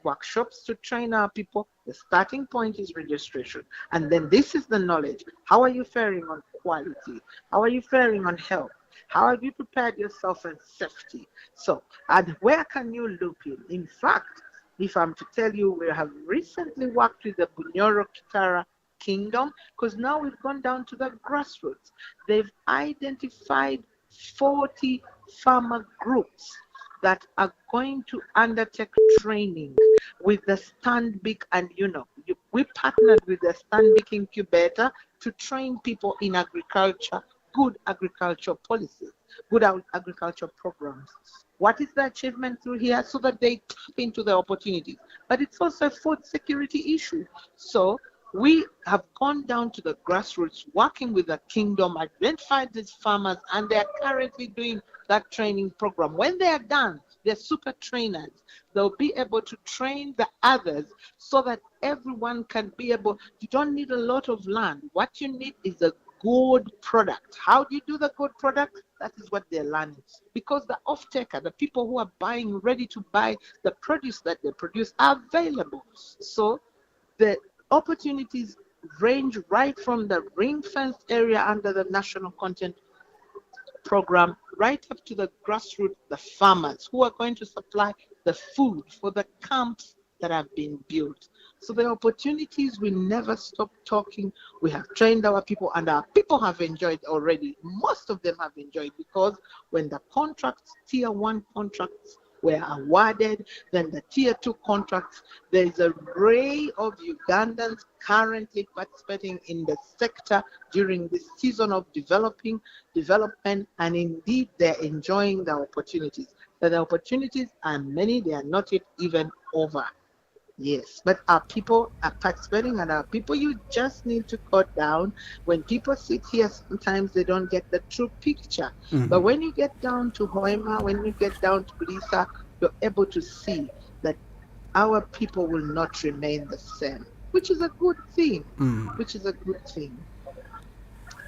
Speaker 20: workshops to train our people. The starting point is registration, and then this is the knowledge. How are you faring on quality? How are you faring on health? How have you prepared yourself in safety? So, and where can you loop in? In fact, if I'm to tell you, we have recently worked with the Bunyoro Kitara Kingdom, because now we've gone down to the grassroots. They've identified 40 farmer groups that are going to undertake training with the Stanbic, and we partnered with the Stanbic incubator to train people in agriculture, good agricultural policies, good agricultural programs. What is the achievement through here? So that they tap into the opportunities. But it's also a food security issue. So we have gone down to the grassroots, working with the kingdom, identified these farmers, and they are currently doing that training program. When they are done, they're super trainers. They'll be able to train the others so that everyone can be able, you don't need a lot of land. What you need is a good product. How do you do the good product? That is what they're learning. Because the off-taker, the people who are buying, ready to buy the produce that they produce are available. So the opportunities range right from the ring-fenced area under the National Content Program right up to the grassroots, the farmers who are going to supply the food for the camps that have been built. So the opportunities will never stop talking. We have trained our people and our people have enjoyed already. Most of them have enjoyed because when the contracts, tier 1 contracts were awarded, then the tier 2 contracts, there is an array of Ugandans currently participating in the sector during this season of development, and indeed they're enjoying the opportunities. But the opportunities are many, they are not yet even over. Yes, but our people are participating, and our people, you just need to cut down. When people sit here, sometimes they don't get the true picture. But when you get down to Hoima, when you get down to Lisa, you're able to see that our people will not remain the same, which is a good thing. Which is a good thing.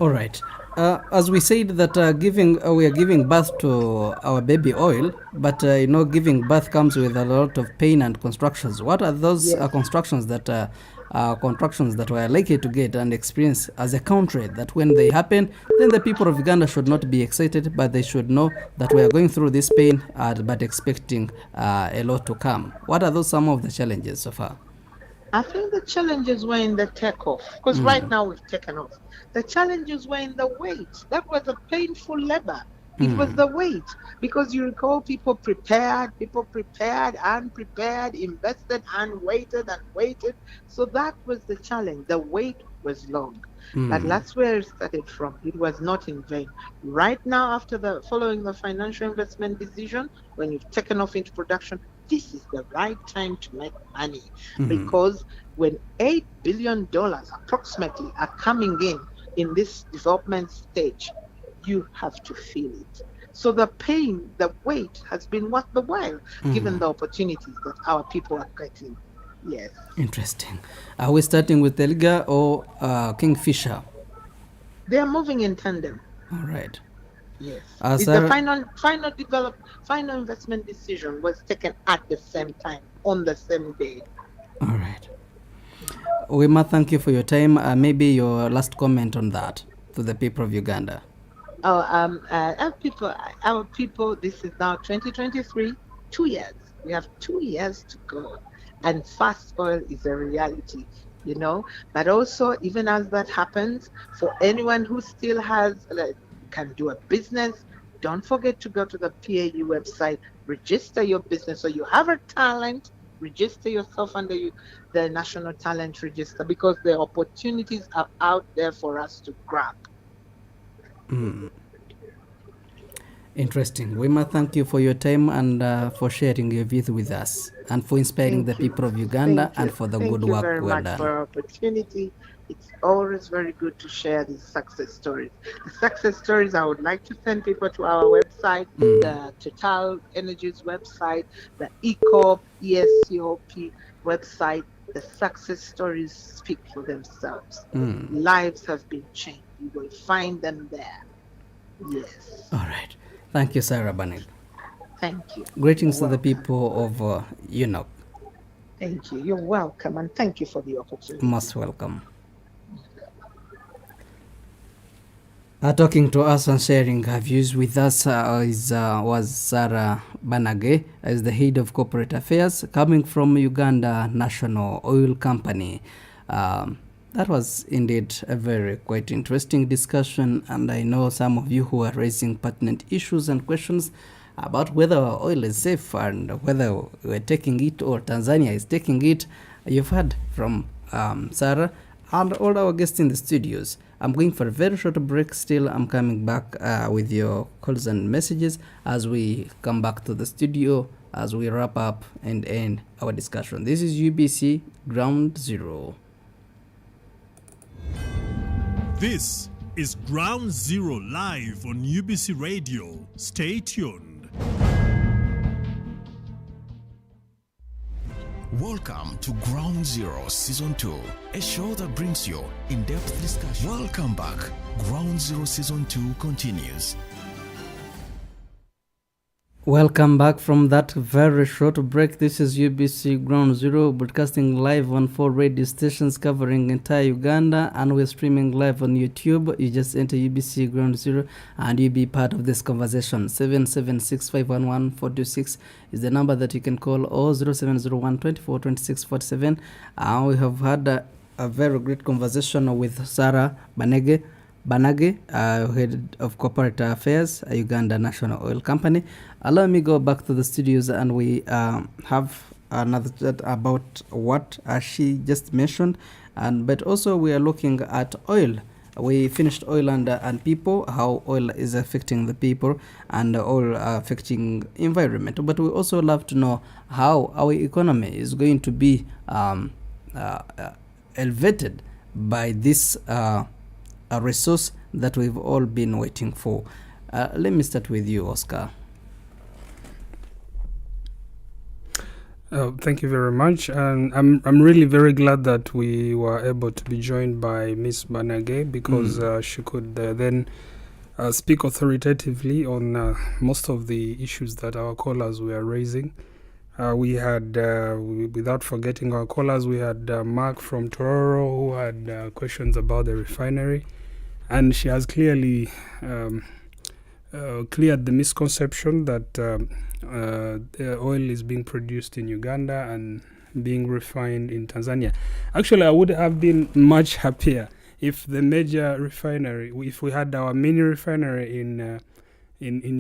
Speaker 8: All right. As we said that we are giving birth to our baby oil, but giving birth comes with a lot of pain and constructions. What are those constructions that we are likely to get and experience as a country? That when they happen, then the people of Uganda should not be excited, but they should know that we are going through this pain, but expecting a lot to come. What are those some of the challenges so far?
Speaker 20: I think the challenges were in the takeoff, because right now we've taken off. The challenges were in the wait. That was a painful labor. It was the wait, because you recall people prepared and prepared, invested and waited. So that was the challenge. The wait was long. But that's where it started from. It was not in vain. Right now, after following the financial investment decision, when you've taken off into production, this is the right time to make money, because when $8 billion approximately are coming in this development stage, you have to feel it. So the pain, the wait has been worth the while, given the opportunities that our people are getting. Yes.
Speaker 8: Interesting. Are we starting with Elga or Kingfisher?
Speaker 20: They are moving in tandem.
Speaker 8: All right.
Speaker 20: Yes. The final investment decision was taken at the same time, on the same day.
Speaker 8: All right. Wima, thank you for your time. Maybe your last comment on that to the people of Uganda.
Speaker 20: Our people, this is now 2023, 2 years. We have 2 years to go. And fast oil is a reality, But also, even as that happens, for anyone who still can do a business, don't forget to go to the PAU website, register your business. So you have a talent, register yourself under the National Talent Register, because the opportunities are out there for us to grab.
Speaker 8: Interesting. Wima, thank you for your time and for sharing your views with us and for inspiring the people of Uganda and for the good work well done.
Speaker 20: Thank you very much for our opportunity. It's always very good to share these success stories. The success stories, I would like to send people to our website, the Total Energies website, the ESCOP website. The success stories speak for themselves. Lives have been changed. You will find them there. Yes.
Speaker 8: All right. Thank you, Sarah Banel.
Speaker 20: Thank you.
Speaker 8: Greetings to the people of UNOC.
Speaker 20: Thank you. You're welcome, and thank you for the opportunity.
Speaker 8: Most welcome. Talking to us and sharing her views with us was Sarah Banage, as the head of corporate affairs, coming from Uganda National Oil Company. That was indeed a very quite interesting discussion, and I know some of you who are raising pertinent issues and questions about whether oil is safe and whether we're taking it or Tanzania is taking it. You've heard from Sarah and all our guests in the studios. I'm going for a very short break still. I'm coming back with your calls and messages as we come back to the studio as we wrap up and end our discussion. This is UBC Ground Zero.
Speaker 1: This is Ground Zero live on UBC Radio. Stay tuned.
Speaker 2: Welcome to Ground Zero Season 2, a show that brings you in-depth discussion. Welcome back. Ground Zero Season 2 continues.
Speaker 8: Welcome back from that very short break. This is UBC Ground Zero, broadcasting live on 4 radio stations covering entire Uganda, and we're streaming live on YouTube. You just enter UBC Ground Zero and you'll be part of this conversation. 776511426 is the number that you can call, or 0701242647. We have had a very great conversation with Sarah Banage, Head of Corporate Affairs, Uganda National Oil Company. Allow me go back to the studios, and we have another chat about what she just mentioned, but also we are looking at oil. We finished oil and people, how oil is affecting the people and oil affecting environment. But we also love to know how our economy is going to be elevated by this a resource that we've all been waiting for. Let me start with you, Oscar.
Speaker 5: Thank you very much, and I'm really very glad that we were able to be joined by Miss Banage, because she could then speak authoritatively on most of the issues that our callers were raising. We had, without forgetting our callers, we had Mark from Tororo, who had questions about the refinery. And she has clearly cleared the misconception that oil is being produced in Uganda and being refined in Tanzania. Actually, I would have been much happier if the major refinery, if we had our mini refinery in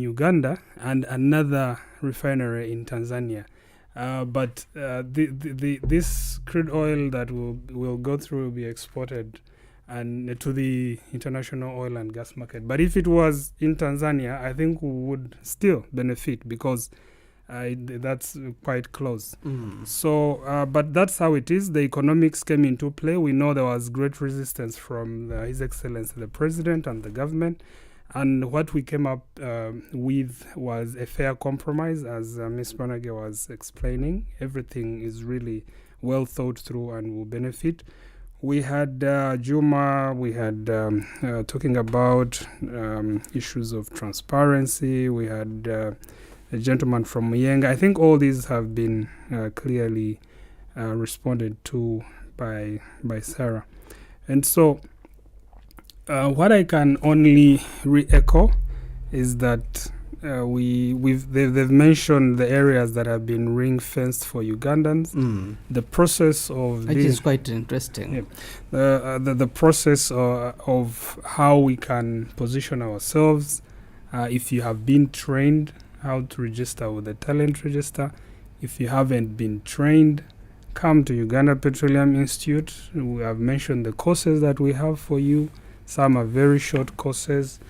Speaker 5: Uganda and another refinery in Tanzania. But this crude oil that will go through will be exported and to the international oil and gas market. But if it was in Tanzania, I think we would still benefit, because that's quite close. So, but that's how it is. The economics came into play. We know there was great resistance from His Excellency the President and the government. And what we came up with was a fair compromise, as Ms. Banage was explaining. Everything is really well thought through and will benefit. We had Juma, we had talking about issues of transparency. We had a gentleman from Muyenga. I think all these have been clearly responded to by Sarah. And so what I can only re-echo is that they've mentioned the areas that have been ring-fenced for Ugandans. The process of
Speaker 8: which is quite interesting.
Speaker 5: Yeah, the process of how we can position ourselves. If you have been trained how to register with the talent register, if you haven't been trained, come to Uganda Petroleum Institute. We have mentioned the courses that we have for you. Some are very short courses.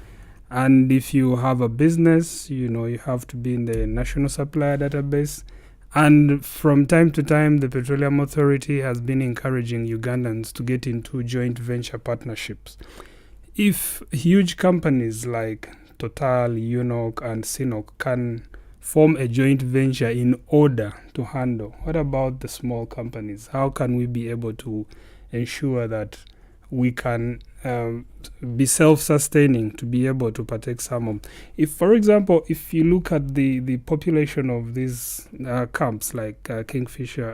Speaker 5: And if you have a business, you have to be in the National Supplier Database. And from time to time, the Petroleum Authority has been encouraging Ugandans to get into joint venture partnerships. If huge companies like Total, UNOC, and Sinok can form a joint venture in order to handle, what about the small companies? How can we be able to ensure that we can be self-sustaining to be able to partake some of? If, for example, if you look at the population of these camps like Kingfisher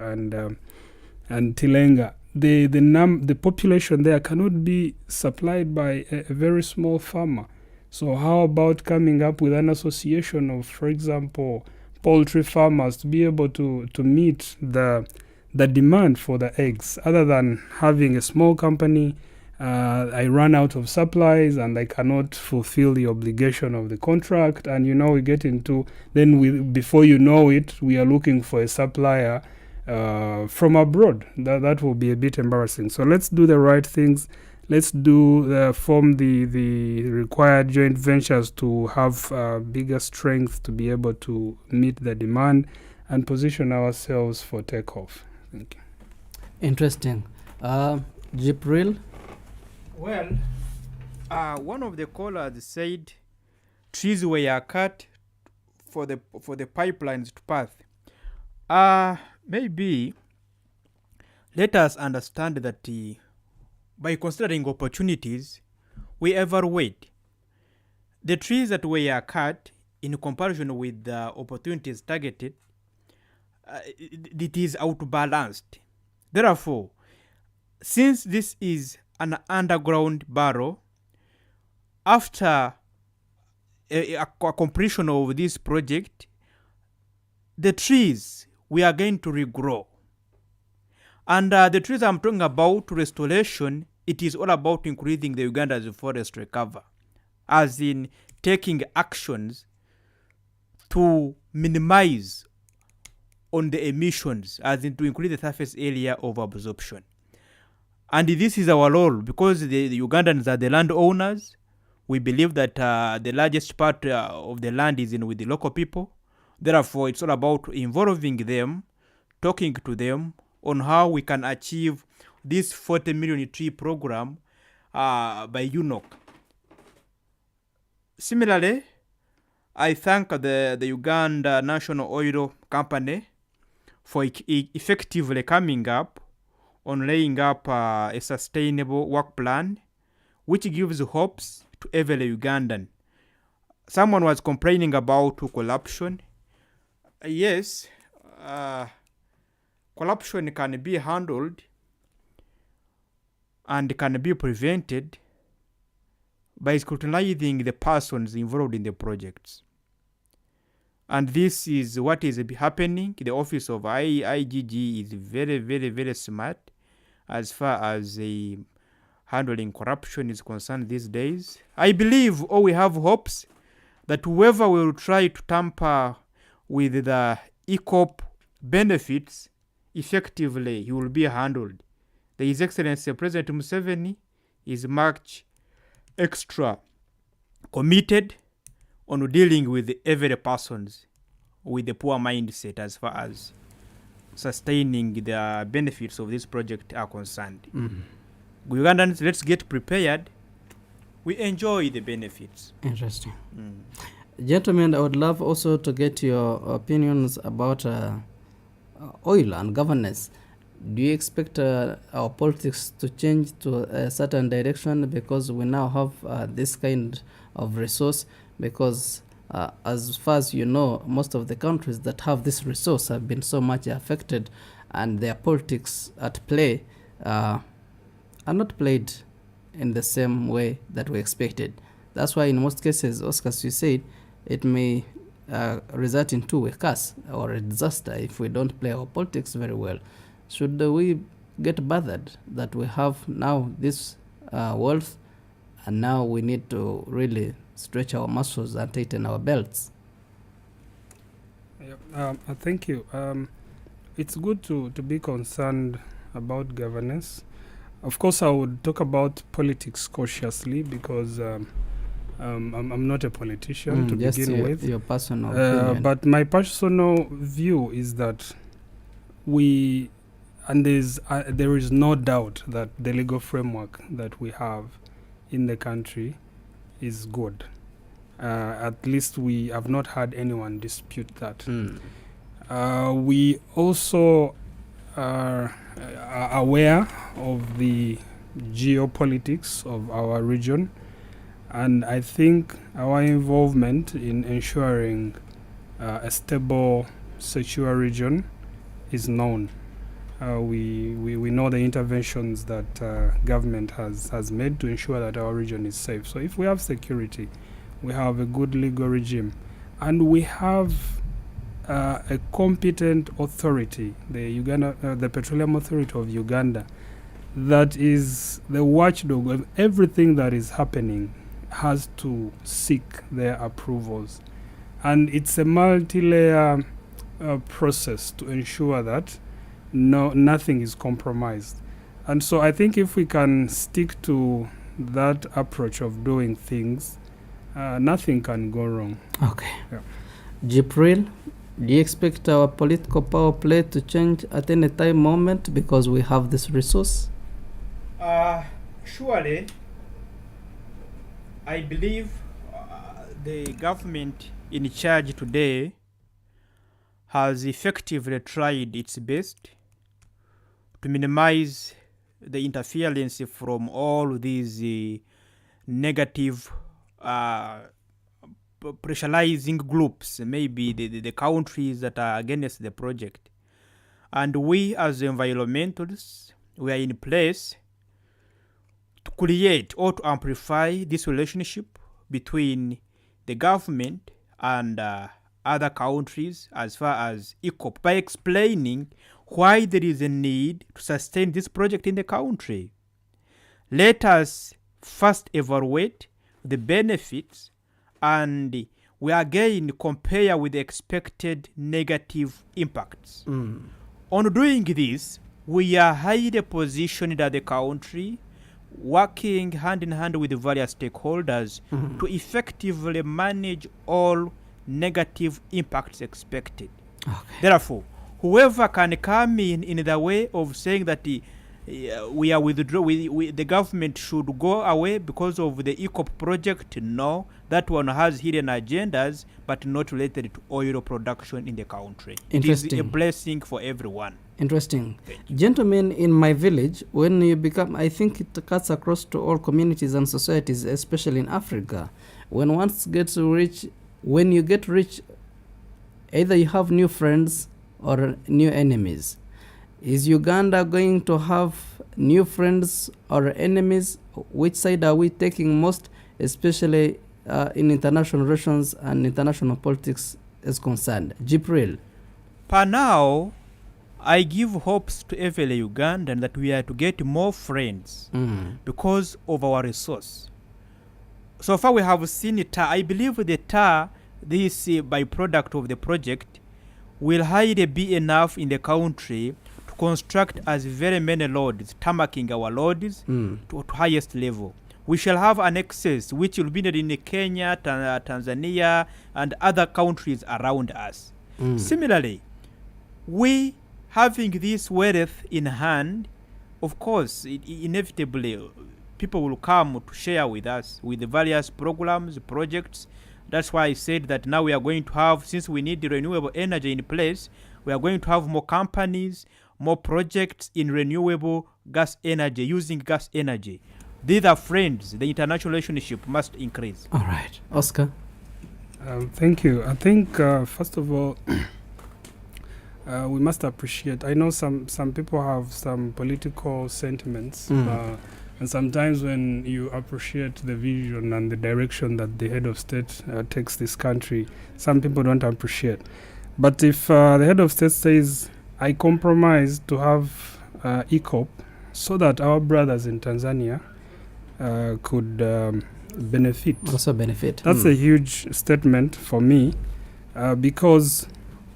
Speaker 5: and Tilenga, the population there cannot be supplied by a very small farmer. So how about coming up with an association of, for example, poultry farmers to be able to meet the demand for the eggs, other than having a small company? I run out of supplies and I cannot fulfill the obligation of the contract, and we get into, then before you know it, we are looking for a supplier from abroad. That will be a bit embarrassing. So let's do the right things. Let's form the required joint ventures to have bigger strength to be able to meet the demand and position ourselves for takeoff. Thank you.
Speaker 8: Interesting. Jibril?
Speaker 9: Well, One of the callers said trees were cut for the pipelines to pass. Maybe let us understand that by considering opportunities, we evaluate the trees that were cut in comparison with the opportunities targeted. It is outbalanced. Therefore, since this is an underground barrel, after a completion of this project, the trees we are going to regrow. And the trees I'm talking about, restoration, it is all about increasing the Uganda's forest cover, as in taking actions to minimize on the emissions, as in to increase the surface area of absorption. And this is our role, because the Ugandans are the landowners. We believe that the largest part of the land is in with the local people. Therefore, it's all about involving them, talking to them on how we can achieve this 40 million tree program by UNOC. Similarly, I thank the Uganda National Oil Company for effectively coming up on laying up a sustainable work plan, which gives hopes to every Ugandan. Someone was complaining about corruption. Yes, corruption can be handled and can be prevented by scrutinizing the persons involved in the projects. And this is what is happening. The office of IGG is very, very, very smart as far as handling corruption is concerned these days. I believe, or we have hopes, that whoever will try to tamper with the ECOP benefits, effectively he will be handled. His Excellency President Museveni is much extra committed on dealing with every persons with the poor mindset as far as sustaining the benefits of this project are concerned. Ugandans, let's get prepared. We enjoy the benefits.
Speaker 8: Interesting. Gentlemen, I would love also to get your opinions about oil and governance. Do you expect our politics to change to a certain direction because we now have this kind of resource? Because as far as you know, most of the countries that have this resource have been so much affected, and their politics at play are not played in the same way that we expected. That's why in most cases, Oscar, as you said, it may result into a curse or a disaster if we don't play our politics very well. Should we get bothered that we have now this wealth, and now we need to really stretch our muscles and tighten our belts?
Speaker 5: Thank you. It's good to be concerned about governance. Of course, I would talk about politics cautiously because I'm not a politician to begin with.
Speaker 8: Your personal opinion.
Speaker 5: But my personal view is that there is no doubt that the legal framework that we have in the country is good. At least we have not had anyone dispute that. We also are aware of the geopolitics of our region, and I think our involvement in ensuring a stable, secure region is known. We know the interventions that government has made to ensure that our region is safe. So if we have security, we have a good legal regime, and we have a competent authority, the Petroleum Authority of Uganda, that is the watchdog of everything that is happening, has to seek their approvals. And it's a multi-layer process to ensure that nothing is compromised. And so I think if we can stick to that approach of doing things, nothing can go wrong.
Speaker 8: Okay.
Speaker 5: Yeah.
Speaker 8: Jibril, do you expect our political power play to change at any time moment because we have this resource?
Speaker 9: Surely, I believe the government in charge today has effectively tried its best to minimize the interference from all these negative pressurizing groups, maybe the countries that are against the project. And we as environmentalists, we are in place to create or to amplify this relationship between the government and other countries as far as ECOP by explaining why there is a need to sustain this project in the country. Let us first evaluate the benefits and we again compare with the expected negative impacts. On doing this, we are highly positioned at the country, working hand in hand with the various stakeholders to effectively manage all negative impacts expected. Therefore, whoever can come in the way of saying that we are the government should go away because of the ECOP project, no, that one has hidden agendas but not related to oil production in the country. It is a blessing for everyone.
Speaker 8: Interesting. Gentlemen, in my village, when you become, I think it cuts across to all communities and societies, especially in Africa. When when you get rich, either you have new friends or new enemies. Is Uganda going to have new friends or enemies? Which side are we taking most, especially in international relations and international politics is concerned? Jibril.
Speaker 9: Per now, I give hopes to every Ugandan that we are to get more friends because of our resource. So far we have seen tar. I believe the tar, this byproduct of the project, will highly be enough in the country to construct as very many roads, tarmacking our roads to highest level. We shall have an excess which will be needed in Kenya, Tanzania, and other countries around us. Similarly, we having this wealth in hand, of course, inevitably, people will come to share with us with the various programs, projects. That's why I said that now we are going to have, since we need the renewable energy in place, we are going to have more companies, more projects in renewable gas energy, using gas energy. These are friends. The international relationship must increase.
Speaker 8: All right. Oscar?
Speaker 5: Thank you. I think, first of all, we must appreciate. I know some people have some political sentiments, and sometimes when you appreciate the vision and the direction that the head of state takes this country, some people don't appreciate. But if the head of state says, I compromise to have ECOP so that our brothers in Tanzania could benefit.
Speaker 8: Also benefit.
Speaker 5: That's a huge statement for me because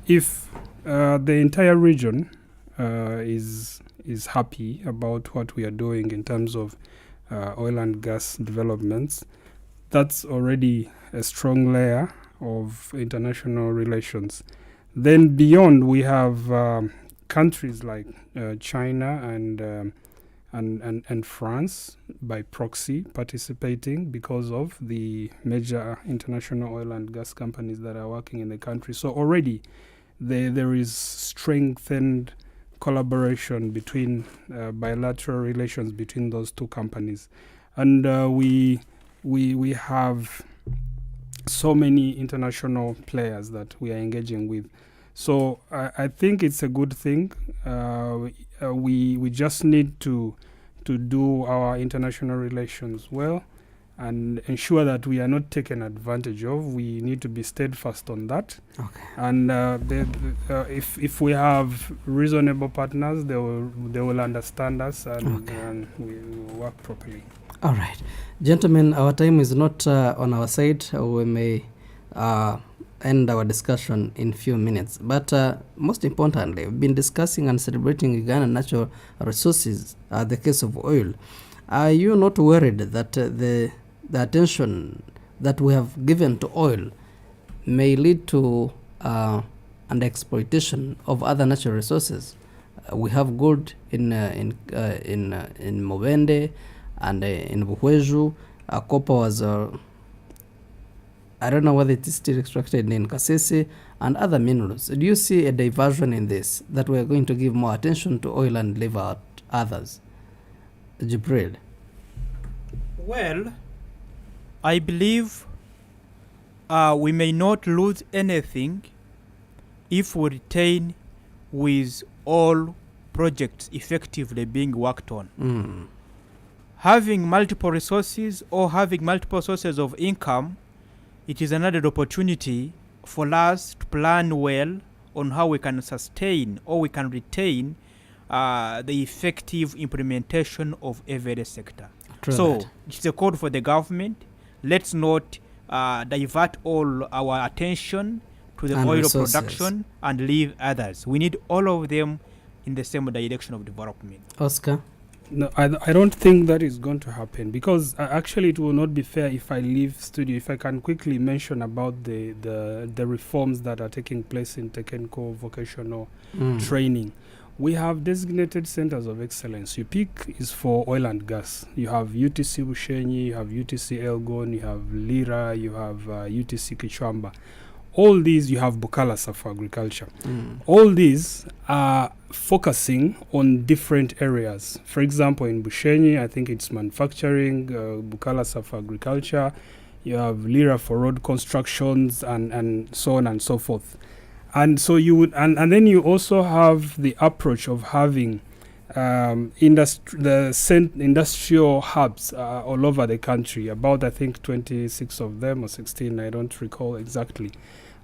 Speaker 5: if the entire region is happy about what we are doing in terms of oil and gas developments, that's already a strong layer of international relations. Then beyond, we have countries like China and France by proxy participating because of the major international oil and gas companies that are working in the country. So already there is strengthened collaboration between bilateral relations between those two companies, and we have so many international players that we are engaging with. So I think it's a good thing. We just need to do our international relations well and ensure that we are not taken advantage of. We need to be steadfast on that.
Speaker 8: Okay.
Speaker 5: And if we have reasonable partners, they will understand us and we will work properly.
Speaker 8: All right. Gentlemen, our time is not on our side. We may end our discussion in few minutes. But most importantly, we've been discussing and celebrating Ugandan natural resources, the case of oil. Are you not worried that the attention that we have given to oil may lead to an exploitation of other natural resources? We have gold in Mubende and in Buhweju, Copper was, I don't know whether it is still extracted in Kasese and other minerals. Do you see a diversion in this, that we're going to give more attention to oil and leave out others? Jibril.
Speaker 9: Well, I believe we may not lose anything if we retain with all projects effectively being worked on. Having multiple resources or having multiple sources of income, it is another opportunity for us to plan well on how we can sustain or we can retain the effective implementation of every sector.
Speaker 8: True
Speaker 9: So
Speaker 8: that.
Speaker 9: it's a call for the government. Let's not divert all our attention to the
Speaker 8: And
Speaker 9: oil
Speaker 8: resources.
Speaker 9: production and leave others. We need all of them in the same direction of development.
Speaker 8: Oscar?
Speaker 5: No, I don't think that is going to happen, because actually it will not be fair if I leave studio. If I can quickly mention about the reforms that are taking place in technical vocational training. We have designated centers of excellence. UPIC is for oil and gas. You have UTC Bushenyi, you have UTC Elgon, you have Lira, you have UTC Kichwamba. All these, you have Bukalasa for agriculture. All these are focusing on different areas. For example, in Bushenyi, I think it's manufacturing, Bukalasa for agriculture, you have Lira for road constructions, and so on and so forth. And so you would, and then you also have the approach of having industrial hubs all over the country, about I think 26 of them or 16, I don't recall exactly.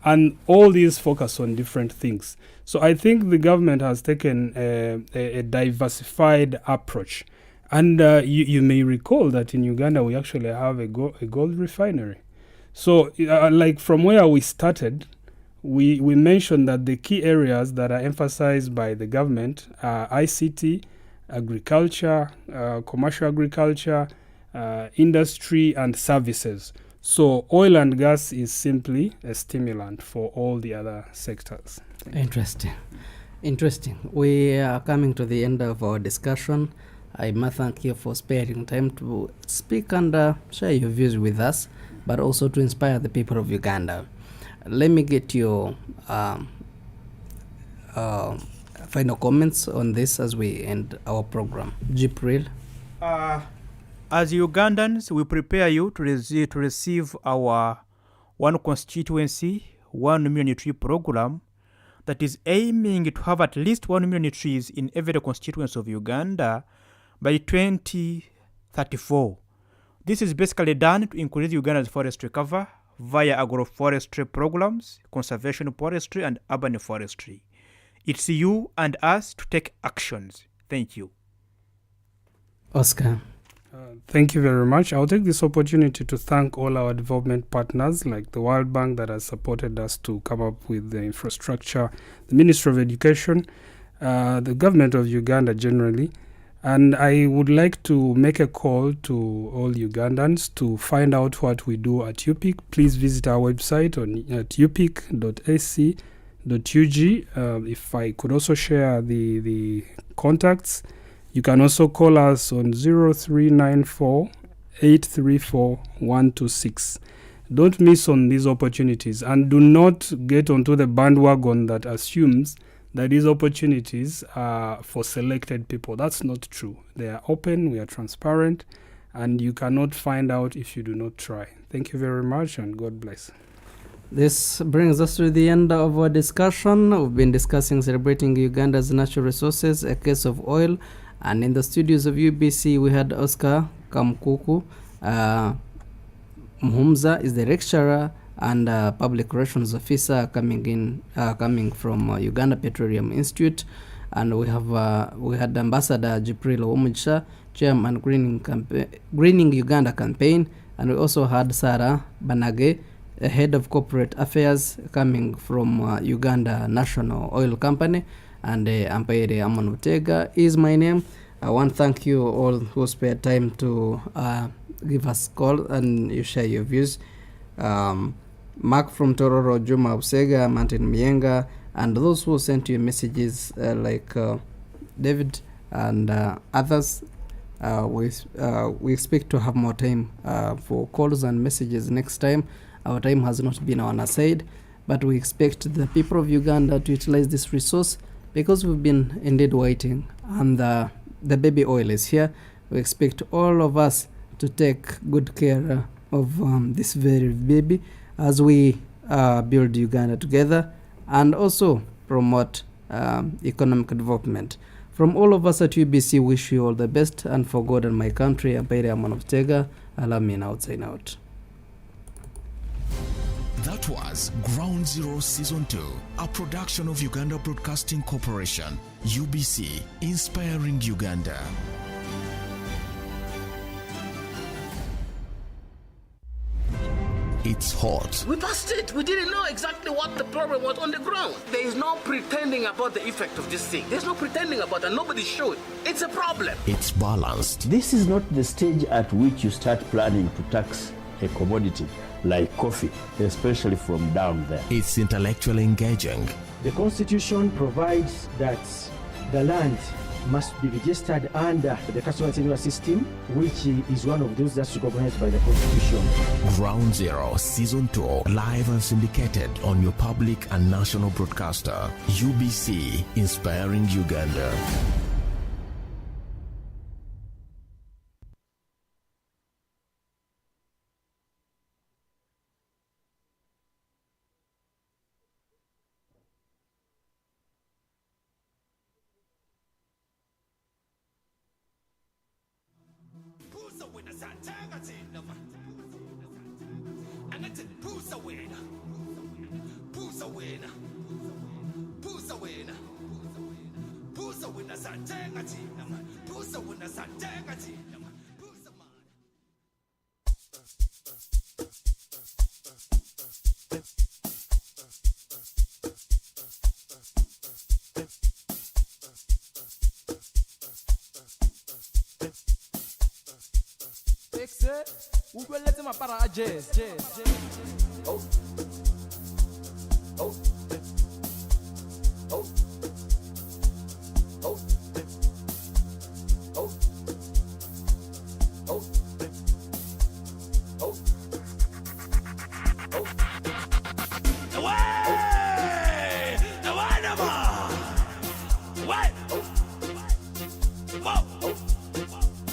Speaker 5: And all these focus on different things. So I think the government has taken a diversified approach. And you may recall that in Uganda we actually have a gold refinery. So like from where we started, we mentioned that the key areas that are emphasized by the government are ICT, agriculture, commercial agriculture, industry, and services. So oil and gas is simply a stimulant for all the other sectors.
Speaker 8: Interesting. We are coming to the end of our discussion. I must thank you for sparing time to speak and share your views with us, but also to inspire the people of Uganda. Let me get your final comments on this as we end our program. Jibril.
Speaker 9: As Ugandans, we prepare you to receive our one constituency, 1 million tree program that is aiming to have at least 1 million trees in every constituency of Uganda by 2034. This is basically done to increase Uganda's forestry cover via agroforestry programs, conservation forestry, and urban forestry. It's you and us to take actions. Thank you.
Speaker 8: Oscar.
Speaker 5: Thank you very much. I'll take this opportunity to thank all our development partners like the World Bank that has supported us to come up with the infrastructure, the Ministry of Education, the government of Uganda generally. And I would like to make a call to all Ugandans to find out what we do at UPIC. Please visit our website at upic.ac.ug. If I could also share the contacts, you can also call us on 0394 834 126. Don't miss on these opportunities, and do not get onto the bandwagon that assumes that these opportunities are for selected people. That's not true. They are open, we are transparent, and you cannot find out if you do not try. Thank you very much, and God bless.
Speaker 8: This brings us to the end of our discussion. We've been discussing celebrating Uganda's natural resources, a case of oil. And in the studios of UBC, we had Oscar Kamkuku. Mhumza is the lecturer and public relations officer coming from Uganda Petroleum Institute. And we had Ambassador Jibril Omujsha, chairman Greening Uganda campaign. And we also had Sarah Banage, head of corporate affairs, coming from Uganda National Oil Company. And Ampaire Amanutega is my name. I want to thank you all who spared time to give us a call and you share your views. Mark from Tororo, Juma Usega, Martin Mienga, and those who sent you messages like David and others. we expect to have more time for calls and messages next time. Our time has not been on our side, but we expect the people of Uganda to utilize this resource because we've been indeed waiting, and the baby oil is here. We expect all of us to take good care of this very baby as we build Uganda together and also promote economic development. From all of us at UBC, wish you all the best, and for God and my country, Ampaire Amon of Tega, allow me now sign out.
Speaker 2: That was Ground Zero Season 2, a production of Uganda Broadcasting Corporation, UBC, inspiring Uganda. It's hot.
Speaker 6: We passed it. We didn't know exactly what the problem was on the ground. There is no pretending about the effect of this thing. There's no pretending about it. Nobody showed. It's a problem.
Speaker 2: It's balanced.
Speaker 10: This is not the stage at which you start planning to tax a commodity like coffee, especially from down there.
Speaker 2: It's intellectually engaging.
Speaker 7: The Constitution provides that the land must be registered under the customer tenure system, which is one of those that's recognized by the Constitution.
Speaker 2: Ground Zero Season 2, live and syndicated on your public and national broadcaster, UBC, inspiring Uganda.
Speaker 21: Jazz. Oh.